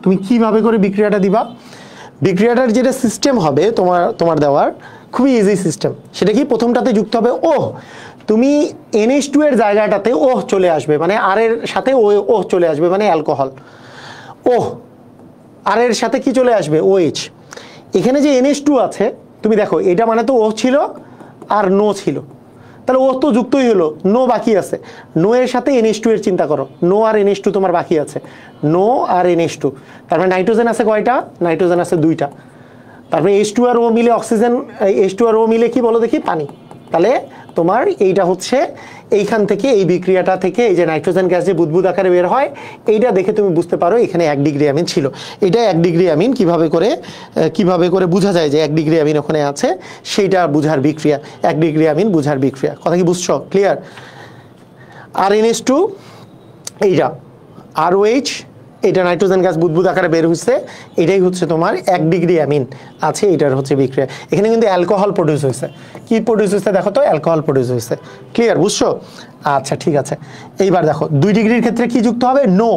[SPEAKER 1] তুমি কিভাবে করে বিক্রিয়াটা দিবা। বিক্রিয়াটার যেটা সিস্টেম হবে তোমার দেওয়ার খুবই ইজি সিস্টেম। সেটা কি, প্রথমটাতে যুক্ত হবে ওহ, তুমি NH2 এর জায়গাটাতে ওহ চলে আসবে, মানে আর এর সাথে ওহ চলে আসবে, মানে অ্যালকোহল। ওহ, আর এর সাথে কি চলে আসবে? OH। এখানে যে NH2 আছে তুমি দেখো, এটা মানে তো ও ছিল আর নো ছিল, তাহলে ও তো যুক্তই হলো, নো বাকি আছে। নো এর সাথে NH2 এর চিন্তা করো, নো আর NH2 তোমার বাকি আছে, নো আর NH2। তারপরে নাইট্রোজেন আছে কয়টা? নাইট্রোজেন আছে 2টা। তারপরে H2 আর O মিলে অক্সিজেন, H2 আর O মিলে কি বলো দেখি? পানি। তাহলে তোমার এইটা হচ্ছে এইখান থেকে, এই বিক্রিয়াটা থেকে এই যে নাইট্রোজেন গ্যাস যে বুদবুদ আকারে বের হয়, এইটা দেখে তুমি বুঝতে পারো এখানে 1 ডিগ্রি অ্যামিন ছিল। এটা 1 ডিগ্রি অ্যামিন কিভাবে করে বোঝা যায় যে 1 ডিগ্রি অ্যামিন ওখানে আছে, সেইটা বুঝার বিক্রিয়া, 1 ডিগ্রি অ্যামিন বুঝার বিক্রিয়া। কথা কি বুঝছো? ক্লিয়ার? আর NH2 এইটা, ROH, এটা নাইট্রোজেন গ্যাস বুদবুদ আকারে বের হচ্ছে, এটাই হচ্ছে তোমার 1 ডিগ্রি অ্যামিন আছে, এটার হচ্ছে বিক্রিয়া। এখানে কিন্তু অ্যালকোহল প্রডিউস হয়েছে। কি প্রডিউস হয়েছে দেখো তো? অ্যালকোহল প্রডিউস হয়েছে। ক্লিয়ার? বুঝছো? আচ্ছা ঠিক আছে। এইবার দেখো 2 ডিগ্রির ক্ষেত্রে কি যুক্ত হবে? নো।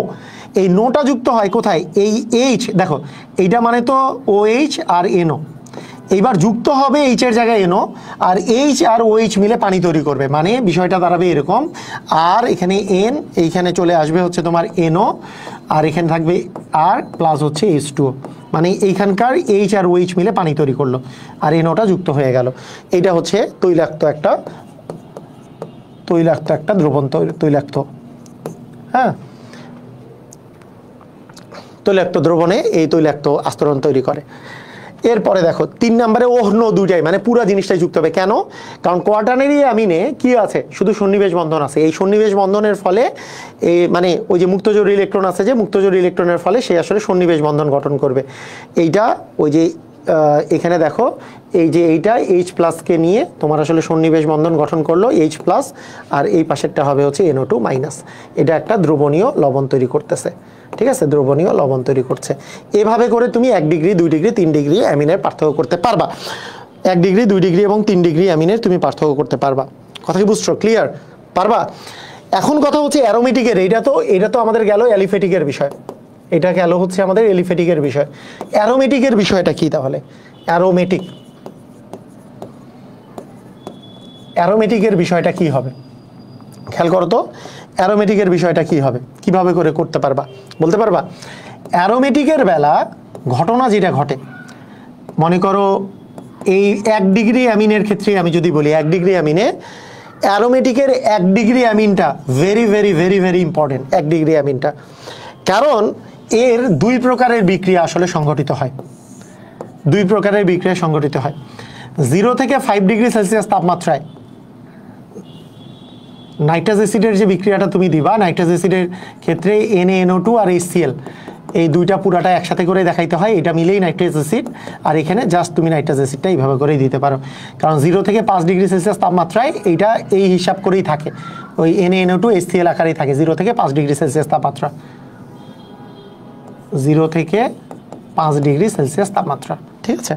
[SPEAKER 1] এই নোটা যুক্ত হয় কোথায়? এই H, দেখো এইটা মানে তো OH আর NO, এইবার যুক্ত হবে H এর জায়গায় NO, আর H আর OH মিলে পানি তৈরি করবে। মানে বিষয়টা দাঁড়াবে এরকম, আর এখানে N, এইখানে চলে আসবে হচ্ছে তোমার NO, আর এখানে থাকবে আর প্লাস হচ্ছে H2O, মানে এইখানকার H আর OH মিলে পানি তৈরি করলো, আর NOটা যুক্ত হয়ে গেল। এইটা হচ্ছে তৈলাক্ত একটা দ্রবণ, তৈলাক্ত, হ্যাঁ, তৈলাক্ত দ্রবণে এই তৈলাক্ত আস্তরণ তৈরি করে। এরপরে দেখো 3 নম্বরে ওহ নো দুইটাই, মানে পুরো জিনিসটাই যুক্ত হবে। কেন? কারণ কোয়াটারনারি অ্যামিনে কি আছে? শুধু সন্নিবেশ বন্ধন আছে। এই সন্নিবেশ বন্ধনের ফলে মানে ওই যে মুক্তজোড় ইলেকট্রন আছে, যে মুক্তজোড় ইলেকট্রনের ফলে সে আসলে সন্নিবেশ বন্ধন গঠন করবে। এইটা ওই যে এখানে দেখো, এই যে এইটা H+ নিয়ে তোমার আসলে সন্নিবেশ বন্ধন গঠন করলো H+, আর এই পাশেরটা হবে হচ্ছে NO2-। এটা একটা দ্রবণীয় লবণ তৈরি করতেছে। ঠিক আছে? দ্রবণীয় লবণ তৈরি করছে। এভাবে করে তুমি 1 ডিগ্রি, 2 ডিগ্রি, 3 ডিগ্রি অ্যামিনের পার্থক্য করতে পারবা। 1 ডিগ্রি, 2 ডিগ্রি এবং 3 ডিগ্রি অ্যামিনের তুমি পার্থক্য করতে পারবা। কথা কি বুঝছো? ক্লিয়ার? পারবা? এখন কথা হচ্ছে অ্যারোমেটিকের। এটা তো আমাদের গেল অ্যালিফেটিকের বিষয়, এটা গেল হচ্ছে আমাদের এলিফেটিকের বিষয়। অ্যারোমেটিকের বিষয়টা কি তাহলে? অ্যারোমেটিকের বিষয়টা কি হবে? খেয়াল করো তো, অ্যারোমেটিকের বিষয়টা কি হবে, কিভাবে করে করতে পারবা, বলতে পারবা? অ্যারোমেটিকের বেলা ঘটনা যেটা ঘটে, মনে করো এই 1 ডিগ্রি অ্যামিনের ক্ষেত্রে আমি যদি বলি, 1 ডিগ্রি অ্যামিনে অ্যারোমেটিকের 1 ডিগ্রি অ্যামিনটা very very very very important. 1 degree অ্যামিনটা, কারণ এর 2 প্রকারের বিক্রিয়া আসলে সংঘটিত হয়। 2 প্রকারের বিক্রিয়া সংঘটিত হয়। 0 থেকে 5 ডিগ্রি সেলসিয়াস তাপমাত্রায় নাইট্রাস অ্যাসিডের যে বিক্রিয়াটা তুমি দিবা, নাইট্রাস অ্যাসিডের ক্ষেত্রে NaNO2 আর HCl, এই দুইটা পুরাটা একসাথে করে দেখাইতে হয়, এটা মিলেই নাইট্রাস অ্যাসিড। আর এখানে জাস্ট তুমি নাইট্রাস অ্যাসিডটা এইভাবে করেই দিতে পারো, কারণ 0 থেকে 5 ডিগ্রি সেলসিয়াস তাপমাত্রায় এইটা এই হিসাব করেই থাকে, ওই NaNO2 HCl আকারেই থাকে 0 থেকে 5 ডিগ্রি সেলসিয়াস তাপমাত্রা। 0 থেকে 5 ডিগ্রি সেলসিয়াস তাপমাত্রা, ঠিক আছে?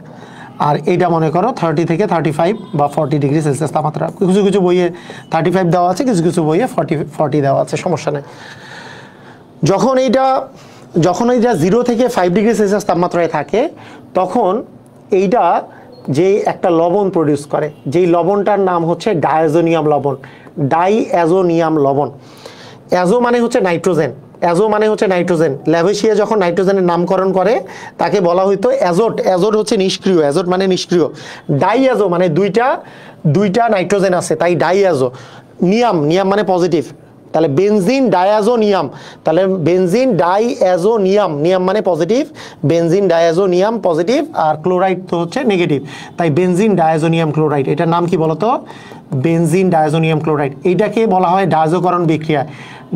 [SPEAKER 1] আর এইটা মনে করো 30 থেকে 35 বা 40 ডিগ্রি সেলসিয়াস তাপমাত্রা। কিছু কিছু বইয়ে 35 দেওয়া আছে, কিছু কিছু বইয়ে 40 দেওয়া আছে, সমস্যা নেই। যখন এইটা 0 থেকে 5 ডিগ্রি সেলসিয়াস তাপমাত্রায় থাকে, তখন এইটা যে একটা লবণ প্রডিউস করে, যেই লবণটার নাম হচ্ছে ডায়াজোনিয়াম লবণ, ডাইঅ্যাজোনিয়াম লবণ। অ্যাজো মানে হচ্ছে নাইট্রোজেন, অ্যাজো মানে হচ্ছে নাইট্রোজেন। ল্যাভেশিয়া যখন নাইট্রোজেনের নামকরণ করে তাকে বলা হইতো অ্যাজোট। অ্যাজোট হচ্ছে নিষ্ক্রিয়, অ্যাজোট মানে নিষ্ক্রিয়। ডাইঅ্যাজো মানে দুইটা নাইট্রোজেন আছে, তাই ডাইঅ্যাজো। নিয়াম মানে পজিটিভ, তাহলে বেনজিন ডায়াজোনিয়াম, তাহলে বেনজিন ডাইঅ্যাজোনিয়াম, নিয়াম মানে পজিটিভ, বেনজিন ডায়াজোনিয়াম পজিটিভ, আর ক্লোরাইড তো হচ্ছে নেগেটিভ, তাই বেনজিন ডায়াজোনিয়াম ক্লোরাইড। এটার নাম কি বলতো? Benzene diazonium chloride. এইটাকে বলা হয় ডায়াজোকরণ বিক্রিয়া,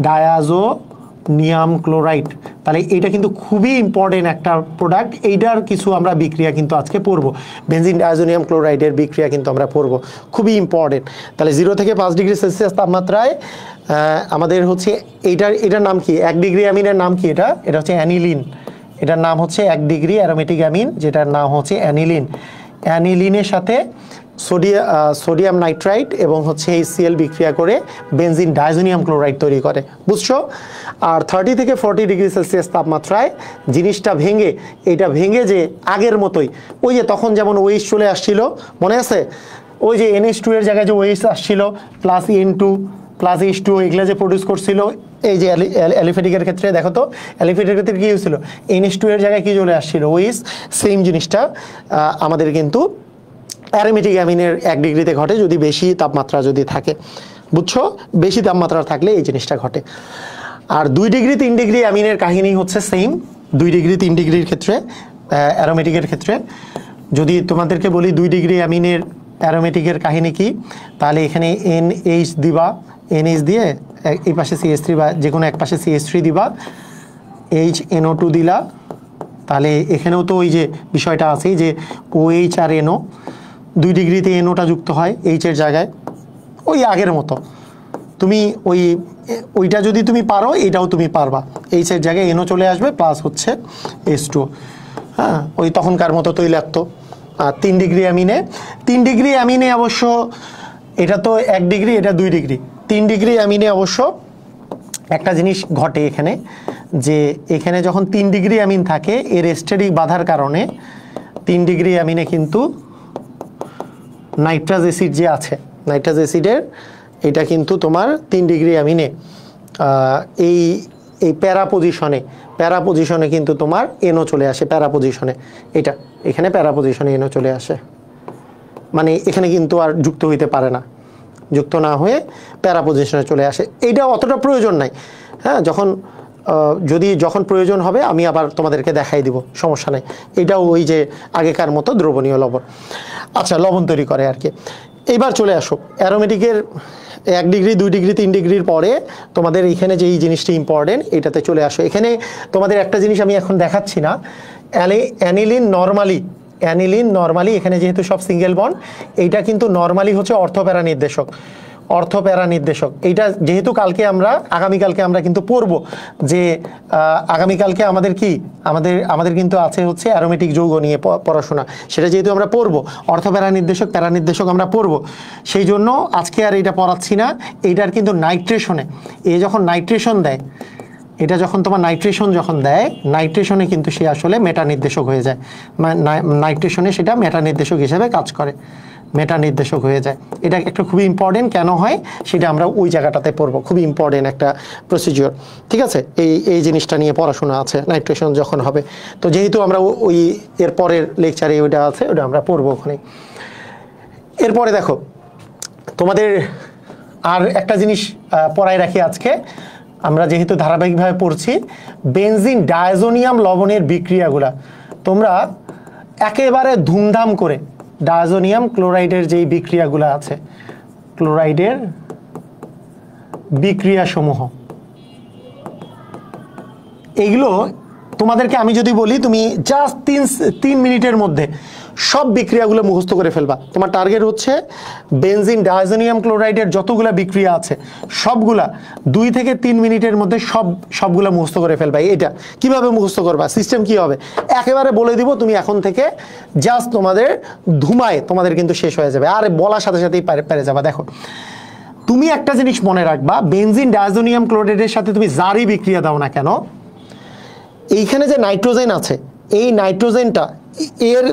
[SPEAKER 1] ডায়াজোনিয়াম ক্লোরাইড। তাহলে এটা কিন্তু খুবই ইম্পর্টেন্ট একটা প্রোডাক্ট। এইটার কিছু আমরা বিক্রিয়া কিন্তু আজকে পড়বো, বেনজিন ডায়াজোনিয়াম ক্লোরাইডের বিক্রিয়া কিন্তু আমরা পড়বো, খুবই ইম্পর্টেন্ট। তাহলে 0 থেকে 5 ডিগ্রি সেলসিয়াস তাপমাত্রায় আমাদের হচ্ছে এটার নাম কি? 1 ডিগ্রি অ্যামিনের নাম কি? এটা হচ্ছে অ্যানিলিন। এটার নাম হচ্ছে 1 ডিগ্রি অ্যারোমেটিক অ্যামিন, যেটার নাম হচ্ছে অ্যানিলিন। অ্যানিলিনের সাথে সোডিয়াম নাইট্রাইট এবং হচ্ছে HCl বিক্রিয়া করে বেনজিন ডায়াজোনিয়াম ক্লোরাইড তৈরি করে, বুঝছো? আর 30 থেকে 40 ডিগ্রি সেলসিয়াস তাপমাত্রায় জিনিসটা এটা ভেঙে যে আগের মতোই, ওই যে তখন যেমন OH চলে আসছিল, মনে আছে? ওই যে NH2 এর জায়গায় যে OH আসছিল, প্লাস N2 প্লাস H2, এগুলো যে প্রডিউস করছিল, এই যে অ্যালিফেটিকের ক্ষেত্রে দেখো তো, অ্যালিফেটিকের ক্ষেত্রে কী হয়েছিল, NH2 এর জায়গায় কী চলে আসছিল, ওইস সেম জিনিসটা আমাদের কিন্তু অ্যারোমেটিক অ্যামিনের 1 ডিগ্রিতে ঘটে যদি বেশি তাপমাত্রা যদি থাকে, বুঝছো, বেশি তাপমাত্রা থাকলে এই জিনিসটা ঘটে। আর 2 ডিগ্রি 3 ডিগ্রি অ্যামিনের কাহিনী হচ্ছে সেম, 2 ডিগ্রি 3 ডিগ্রির ক্ষেত্রে অ্যারোমেটিকের ক্ষেত্রে। যদি তোমাদেরকে বলি 2 ডিগ্রি অ্যামিনের অ্যারোমেটিকের কাহিনী কি, তাহলে এখানে NH দিবা, NH দিয়ে এই পাশে CH3 বা যে কোনো এক পাশে CH3 দিবা, HNO2 দিলা, তাহলে এখানেও তো ওই যে বিষয়টা আছেই যে OH আর NO, 2 ডিগ্রিতে NOটা যুক্ত হয় H এর জায়গায়, ওই আগের মতো। তুমি ওইটা যদি তুমি পারো এটাও তুমি পারবা, H এর জায়গায় NO চলে আসবে প্লাস হচ্ছে H2, হ্যাঁ, ওই তখনকার মতো তৈলাক্ত। আর 3 ডিগ্রি অ্যামিনে, 3 ডিগ্রি অ্যামিনে অবশ্য এটা তো 1 ডিগ্রি, এটা 2 ডিগ্রি। 3 ডিগ্রি অ্যামিনে অবশ্য একটা জিনিস ঘটে এখানে, যে এখানে যখন 3 ডিগ্রি অ্যামিন থাকে এর স্টেরিক বাধার কারণে 3 ডিগ্রি অ্যামিনে কিন্তু নাইট্রাস অ্যাসিড যে আছে, নাইট্রাস অ্যাসিডের এটা কিন্তু তোমার 3 ডিগ্রি অ্যামিনে এই প্যারা পজিশনে কিন্তু তোমার NO চলে আসে, প্যারা পজিশনে, এটা এখানে প্যারা পজিশনে NO চলে আসে, মানে এখানে কিন্তু আর যুক্ত হইতে পারে না, যুক্ত না হয়ে প্যারা পজিশনে চলে আসে। এইটা অতটা প্রয়োজন নাই, হ্যাঁ, যখন প্রয়োজন হবে আমি আবার তোমাদেরকে দেখাই দিব, সমস্যা নেই। এটাও ওই যে আগেকার মতো দ্রবণীয় লবণ, আচ্ছা লবণ তৈরি করে আর কি। এইবার চলে আসো অ্যারোমেটিকের 1 ডিগ্রি 2 ডিগ্রি 3 ডিগ্রির পরে তোমাদের এইখানে যে এই জিনিসটি ইম্পর্টেন্ট, এটাতে চলে আসো। এখানে তোমাদের একটা জিনিস আমি এখন দেখাচ্ছি না, অ্যানিলিন নরমালি এখানে যেহেতু সব সিঙ্গেল বন্ড, এইটা কিন্তু নরমালি হচ্ছে অর্থপ্যারা নির্দেশক। এইটা যেহেতু আগামীকালকে আমরা কিন্তু পড়বো যে আগামীকালকে আমাদের কিন্তু আছে হচ্ছে অ্যারোমেটিক যৌগ নিয়ে পড়াশোনা, সেটা যেহেতু আমরা পড়বো, প্যারা নির্দেশক আমরা পড়বো, সেই জন্য আজকে আর এটা পড়াচ্ছি না। এইটার কিন্তু নাইট্রেশনে, যখন নাইট্রেশন দেয়, এটা যখন তোমার নাইট্রেশনে কিন্তু সে আসলে মেটা নির্দেশক হয়ে যায়, নাইট্রেশনে সেটা মেটা নির্দেশক হিসেবে কাজ করে, মেটা নির্দেশক হয়ে যায়। এটা একটা খুবই ইম্পর্টেন্ট, কেন হয় সেটা আমরা ওই জায়গাটাতে পড়বো, খুবই ইম্পর্টেন্ট একটা প্রসিজিওর, ঠিক আছে। এই জিনিসটা নিয়ে পড়াশোনা আছে নাইট্রেশন যখন হবে, তো যেহেতু আমরা ওই এর পরের লেকচারে ওইটা আছে, ওটা আমরা পড়বো ওখানে। এরপরে দেখো তোমাদের আর একটা জিনিস পড়ায় রাখি আজকে, আমরা যেহেতু ধারাবাহিকভাবে পড়ছি, বেনজিন ডায়াজোনিয়াম লবণের বিক্রিয়াগুলা তোমরা একেবারে ধুমধাম করে ডায়াজোনিয়াম ক্লোরাইডের যেই বিক্রিয়াগুলো আছে, ক্লোরাইডের বিক্রিয়াসমূহ, এইগুলো তোমাদেরকে আমি যদি বলি তুমি জাস্ট 3 মিনিটের মধ্যে সব বিক্রিয়াগুলো মুখস্থ করে ফেলবা। তোমার টার্গেট হচ্ছে বেনজিন ডায়াজোনিয়াম ক্লোরাইডের যতগুলা বিক্রিয়া আছে সবগুলা 2 থেকে 3 মিনিটের মধ্যে সবগুলা মুখস্থ করে ফেলবা। এটা কিভাবে মুখস্থ করবা, সিস্টেম কি হবে একেবারে বলে দিব, তুমি এখন থেকে জাস্ট তোমাদের কিন্তু শেষ হয়ে যাবে, আর বলার সাথে সাথেই পেরে যাবা। দেখো তুমি একটা জিনিস মনে রাখবা, বেনজিন ডায়াজোনিয়াম ক্লোরাইডের সাথে তুমি যারই বিক্রিয়া দাও না কেন, এইখানে যে নাইট্রোজেন আছে, এই নাইট্রোজেনটা এর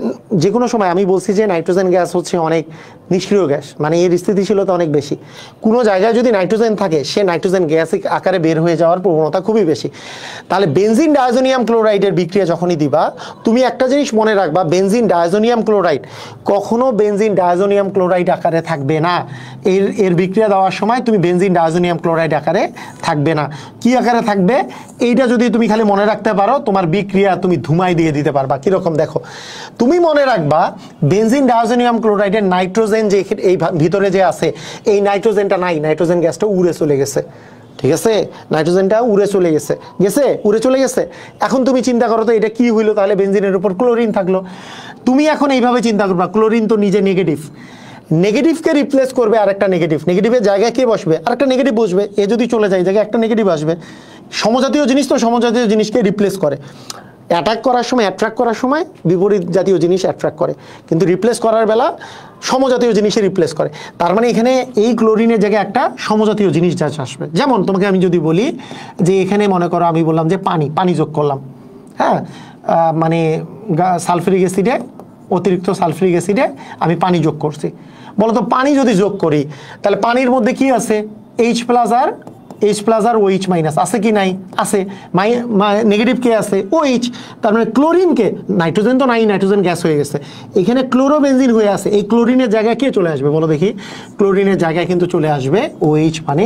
[SPEAKER 1] যে কোনো সময়, আমি বলছি যে নাইট্রোজেন গ্যাস হচ্ছে অনেক নিষ্ক্রিয় গ্যাস, মানে এর স্থিতিশীলতা অনেক বেশি। কোনো জায়গায় যদি নাইট্রোজেন থাকে, সে নাইট্রোজেন গ্যাস আকারে বের হয়ে যাওয়ার প্রবণতা খুবই বেশি। তাহলে বেনজিন ডায়াজোনিয়াম ক্লোরাইডের বিক্রিয়া যখনই দিবা, তুমি একটা জিনিস মনে রাখবা, বেনজিন ডায়াজোনিয়াম ক্লোরাইড কখনো বেনজিন ডায়াজোনিয়াম ক্লোরাইড আকারে থাকবে না। এর বিক্রিয়া দেওয়ার সময় তুমি বেনজিন ডায়াজোনিয়াম ক্লোরাইড আকারে থাকবে না। কি আকারে থাকবে, এইটা যদি তুমি খালি মনে রাখতে পারো, তোমার বিক্রিয়া তুমি ধুমাই দিয়ে দিতে পারবা। কিরকম দেখো, তুমি মনে রাখবা বেনজিন ডায়াজোনিয়াম ক্লোরাইডের নাইট্রোজেন যে এই ভিতরে যে আছে, এই নাইট্রোজেনটা নাই, নাইট্রোজেন গ্যাসটা উড়ে চলে গেছে, ঠিক আছে, নাইট্রোজেনটা উড়ে চলে গেছে। এখন তুমি চিন্তা করো তো এটা কি হইলো, তাহলে বেনজিনের উপর ক্লোরিন থাকলো। তুমি এখন এইভাবে চিন্তা করবা, ক্লোরিন তো নিজে নেগেটিভকে রিপ্লেস করবে আরেকটা নেগেটিভের জায়গায় কে বসবে, আরেকটা নেগেটিভ বসবে। এ যদি চলে যায় জায়গায় একটা নেগেটিভ আসবে। সমজাতীয় জিনিস তো সমজাতীয় জিনিসকে রিপ্লেস করে, অ্যাটাক করার সময় বিপরীত জাতীয় জিনিস অ্যাট্রাক্ট করে, কিন্তু রিপ্লেস করার বেলা সমজাতীয় জিনিসে রিপ্লেস করে। তার মানে এখানে এই ক্লোরিনের জায়গায় একটা সমজাতীয় জিনিস যা আসবে। যেমন তোমাকে আমি যদি বলি যে এখানে মনে করো আমি বললাম যে পানি যোগ করলাম, হ্যাঁ, মানে সালফিউরিক অ্যাসিডে, অতিরিক্ত সালফিউরিক অ্যাসিডে আমি পানি যোগ করছি। বলতো পানি যদি যোগ করি তাহলে পানির মধ্যে কি আছে, H+ আর এইচ প্লাস আর ওইচ মাইনাস আছে কি নাই? আছে। নেগেটিভ কে আছে? ওইচ। তার মানে ক্লোরিনকে, নাইট্রোজেন তো নাই, নাইট্রোজেন গ্যাস হয়ে গেছে, এখানে ক্লোরোবেনজিন হয়ে আছে। এই ক্লোরিনের জায়গায় কে চলে আসবে বলো দেখি? ক্লোরিনের জায়গায় কিন্তু চলে আসবে ওইচ, মানে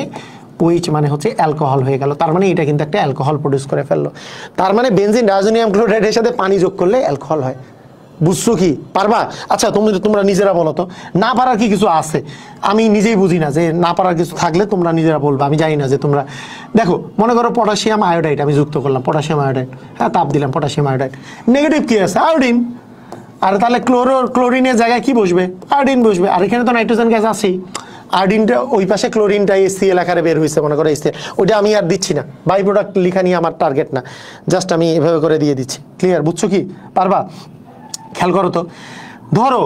[SPEAKER 1] ওইচ মানে হচ্ছে অ্যালকোহল হয়ে গেল। তার মানে এটা কিন্তু একটা অ্যালকোহল প্রডিউস করে ফেললো। তার মানে বেনজিন ডাইজোনিয়াম ক্লোরাইডের সাথে পানি যোগ করলে অ্যালকোহল হয়। বুঝছো কি? পারবা? আচ্ছা তোমরা নিজেরা বলো তো, না পারার কি কিছু আছে? আমি নিজেই বুঝি না, যে না পারার কিছু থাকলে তোমরা নিজেরা বলবা, আমি জানি না যে তোমরা। দেখো মনে করো পটাশিয়াম আয়োডাইড আমি যুক্ত করলাম, পটাশিয়াম আয়োডাইড, হ্যাঁ তাপ দিলাম পটাশিয়াম আয়োডাইড, নেগেটিভ কি আছে? আয়োডিন। আর তাহলে ক্লোরিনের জায়গায় কি বসবে? আয়োডিন বসবে। আর এখানে তো নাইট্রোজেন গ্যাস আছেই, আয়োডিনটা ওই পাশে, ক্লোরিনটা HCl আকারে বের হয়েছে মনে করো HCl, ওইটা আমি আর দিচ্ছি না, বাই প্রোডাক্ট লিখা নিয়ে আমার টার্গেট না, জাস্ট আমি এভাবে করে দিয়ে দিচ্ছি। ক্লিয়ার? বুঝছো কি? পারবা? খেয়াল করো তো, ধরো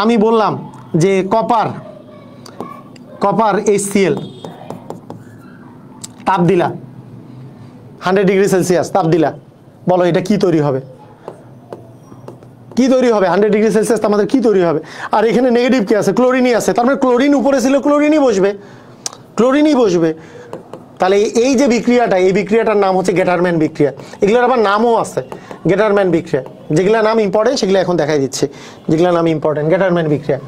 [SPEAKER 1] আমি বললাম যে কপার HCl, তাপ দিলা 100 ডিগ্রি সেলসিয়াস, তাপ দিলা, বলো এটা কি তৈরি হবে? কি তৈরি হবে? 100 ডিগ্রি সেলসিয়াস আমাদের কি তৈরি হবে? আর এখানে নেগেটিভ কি আছে? ক্লোরিনই আছে। তার মানে ক্লোরিন উপরে ছিল, ক্লোরিনই বসবে, ক্লোরিনই বসবে। তাহলে এই যে বিক্রিয়াটা, এই বিক্রিয়াটার নাম হচ্ছে গেটারম্যান বিক্রিয়া। এগুলোর আবার নামও আছে, গেটারম্যান বিক্রিয়া। যেগুলো নাম ইম্পর্টেন্ট সেগুলো এখন দেখাই দিচ্ছে, যেগুলো নাম ইম্পর্টেন্ট, গেটারম্যান বিক্রিয়া।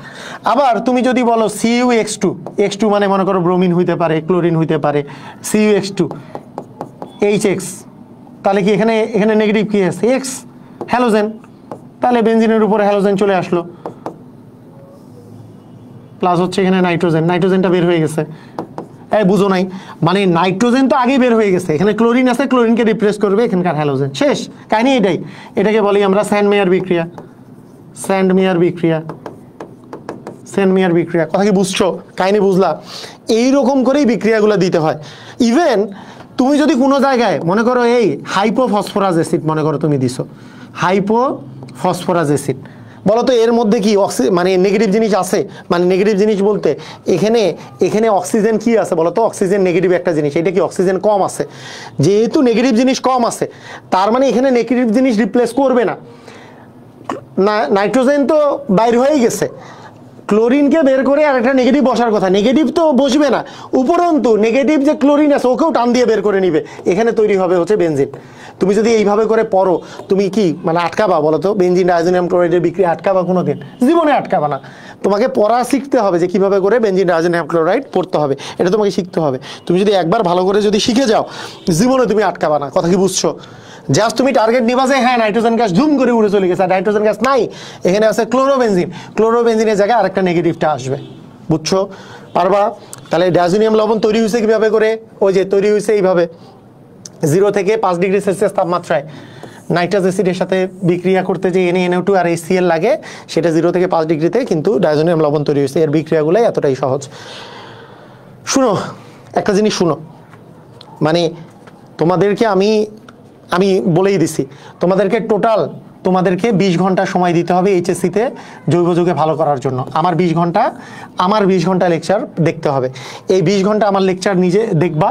[SPEAKER 1] আবার তুমি যদি বলো CuX2, X2 মানে মনে করো ব্রোমিন হইতে পারে, ক্লোরিন হইতে পারে, CuX2 HX, তাহলে কি এখানে নেগেটিভ কি আছে? X, halogen. তাহলে বেনজিনের উপরে হ্যালোজেন চলে আসলো, প্লাস হচ্ছে এখানে নাইট্রোজেন, নাইট্রোজেনটা বের হয়ে গেছে। এই বুঝো নাই? মানে নাইট্রোজেন তো আগেই বের হয়ে গেছে, এখানে ক্লোরিন আছে, ক্লোরিনকে রিপ্লেস করবে এখানকার হ্যালোজেন, শেষ কাহিনী এটাই। এটাকে বলি আমরা স্যান্ডমেয়ার বিক্রিয়া, স্যান্ডমেয়ার বিক্রিয়া, স্যান্ডমেয়ার বিক্রিয়া। কথা কি বুঝছো? কাহিনী বুঝলা? এইরকম করেই বিক্রিয়াগুলো দিতে হয়। ইভেন তুমি যদি কোনো জায়গায় মনে করো এই হাইপোফসফরাস অ্যাসিড মনে করো তুমি দিছো, হাইপোফসফরাস অ্যাসিড, বলো তো এর মধ্যে কি মানে নেগেটিভ জিনিস আছে? মানে নেগেটিভ জিনিস বলতে এখানে অক্সিজেন কি আছে বলো তো? অক্সিজেন নেগেটিভ একটা জিনিস, এটা কি অক্সিজেন কম আছে? যেহেতু নেগেটিভ জিনিস কম আছে, তার মানে এখানে নেগেটিভ জিনিস রিপ্লেস করবে না। নাইট্রোজেন তো বাইর হয়ে গেছে, ক্লোরিনকে বের করে আর একটা নেগেটিভ বসার কথা, নেগেটিভ তো বসবে না, উপরন্তু নেগেটিভ যে ক্লোরিন আছে ওকেও টান দিয়ে বের করে নিবে, এখানে তৈরি হবে হচ্ছে বেনজিন। তুমি যদি এইভাবে করে পড়ো, তুমি কি মানে আটকাবা বলো তো? বেনজিন ডাইজোনিয়াম ক্লোরাইডের বিক্রিয়া আটকাবা কোনোদিন? জীবনে আটকাবা না। তোমাকে পড়া শিখতে হবে যে কিভাবে করে বেনজিন ডাইজোনিয়াম ক্লোরাইড পড়তে হবে, এটা তোমাকে শিখতে হবে। তুমি যদি একবার ভালো করে যদি শিখে যাও, জীবনে তুমি আটকাবা না। কথা কি বুঝছো? জাস্ট তুমি টার্গেট নিবা যে হ্যাঁ নাইট্রোজেন গ্যাস জুম করে উড়ে চলে গেছে, নাইট্রোজেন গ্যাস নাই, এখানে আছে ক্লোরোবেনজিন, ক্লোরোবেনজিনের জায়গায় আরেকটা নেগেটিভটা আসবে। বুঝছো? পারবা? তাহলে ডাইজোনিয়াম লবণ তৈরি হয়েছে কিভাবে করে? ওই যে তৈরি হয়েছে এইভাবে, 0 থেকে 5 ডিগ্রি সেলসিয়াস তাপমাত্রায় নাইট্রাস অ্যাসিডের সাথে বিক্রিয়া করতে যে NaNO2 আর HCl লাগে, সেটা 0 থেকে 5 ডিগ্রিতে কিন্তু ডাইজোনিয়াম লবণ তৈরি হয়েছে। এর বিক্রিয়াগুলোই এতটাই সহজ। শুনো একটা জিনিস, শুনো, মানে তোমাদেরকে আমি বলেই দিছি, তোমাদেরকে 20 ঘন্টা সময় দিতে হবে HSC-তে জৈব যৌগে ভালো করার জন্য। আমার 20 ঘন্টা লেকচার দেখতে হবে। এই 20 ঘন্টা আমার লেকচার নিজে দেখবা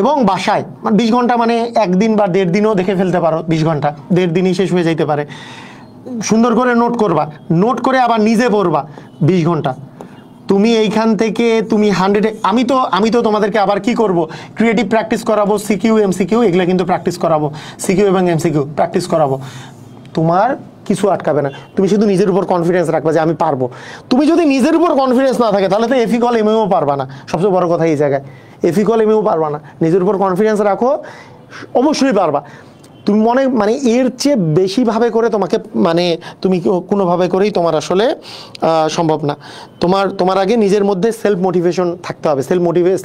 [SPEAKER 1] এবং বাসায় 20 ঘন্টা মানে একদিন বা 1.5 দিনও দেখে ফেলতে পারো। 20 ঘন্টা 1.5 দিনই শেষ হয়ে যাইতে পারে। সুন্দর করে নোট করবা, নোট করে আবার নিজে পড়বা 20 ঘন্টা। তুমি এইখান থেকে তুমি 100, আমি তো তোমাদেরকে আবার কি করব, ক্রিয়েটিভ প্র্যাকটিস করাবো, সিকিউ MCQ এগুলো কিন্তু প্র্যাকটিস করাবো, সিকিউ এবং MCQ প্র্যাকটিস করাবো। তোমার কিছু আটকাবে না, তুমি শুধু নিজের উপর কনফিডেন্স রাখবা যে আমি পারবো। তুমি যদি নিজের উপর কনফিডেন্স না থাকে তাহলে তো এফিকল এমএও পারবা না। সবচেয়ে বড় কথা এই জায়গায়, এফিকল এমএও পারবা না। নিজের উপর কনফিডেন্স রাখো, অবশ্যই পারবা। তুমি মানে এর চেয়ে বেশিভাবে করে তোমাকে তুমি কোনোভাবে করেই তোমার আসলে সম্ভব না। তোমার আগে নিজের মধ্যে সেলফ মোটিভেশন থাকতে হবে,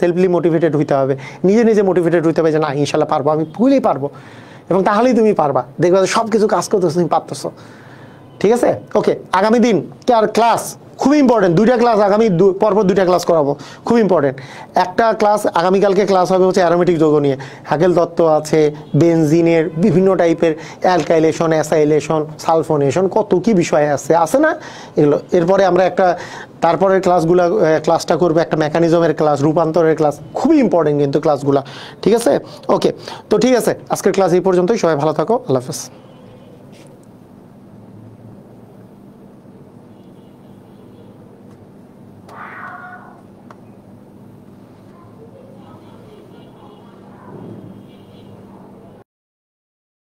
[SPEAKER 1] সেলফলি মোটিভেটেড হইতে হবে, নিজে মোটিভেটেড হইতে হবে যে না ইনশাল্লাহ পারবো, আমি ভুলেই পারবো, এবং তাহলেই তুমি পারবা। দেখবা সব কিছু কাজ করতেছো, তুমি পারতেছো। ঠিক আছে? ওকে, আগামী দিন আর ক্লাস খুবই ইম্পর্টেন্ট, 2টা ক্লাস আগামী পরপর 2টা ক্লাস করাবো, খুব ইম্পর্টেন্ট। একটা ক্লাস আগামীকালকে ক্লাস হবে হচ্ছে অ্যারোমেটিক যৌগ নিয়ে, হ্যাকেল তত্ত্ব আছে, বেনজিনের বিভিন্ন টাইপের অ্যালকাইলেশন, অ্যাসাইলেশন, সালফোনেশন, কত কি বিষয় আছে না এগুলো। এরপরে আমরা তারপরের ক্লাসটা করবো একটা মেকানিজমের ক্লাস, রূপান্তরের ক্লাস, খুবই ইম্পর্টেন্ট কিন্তু ক্লাসগুলো। ঠিক আছে? ওকে, তো ঠিক আছে, আজকের ক্লাস এই পর্যন্তই। সবাই ভালো থাকো, আল্লাহ হাফেজ।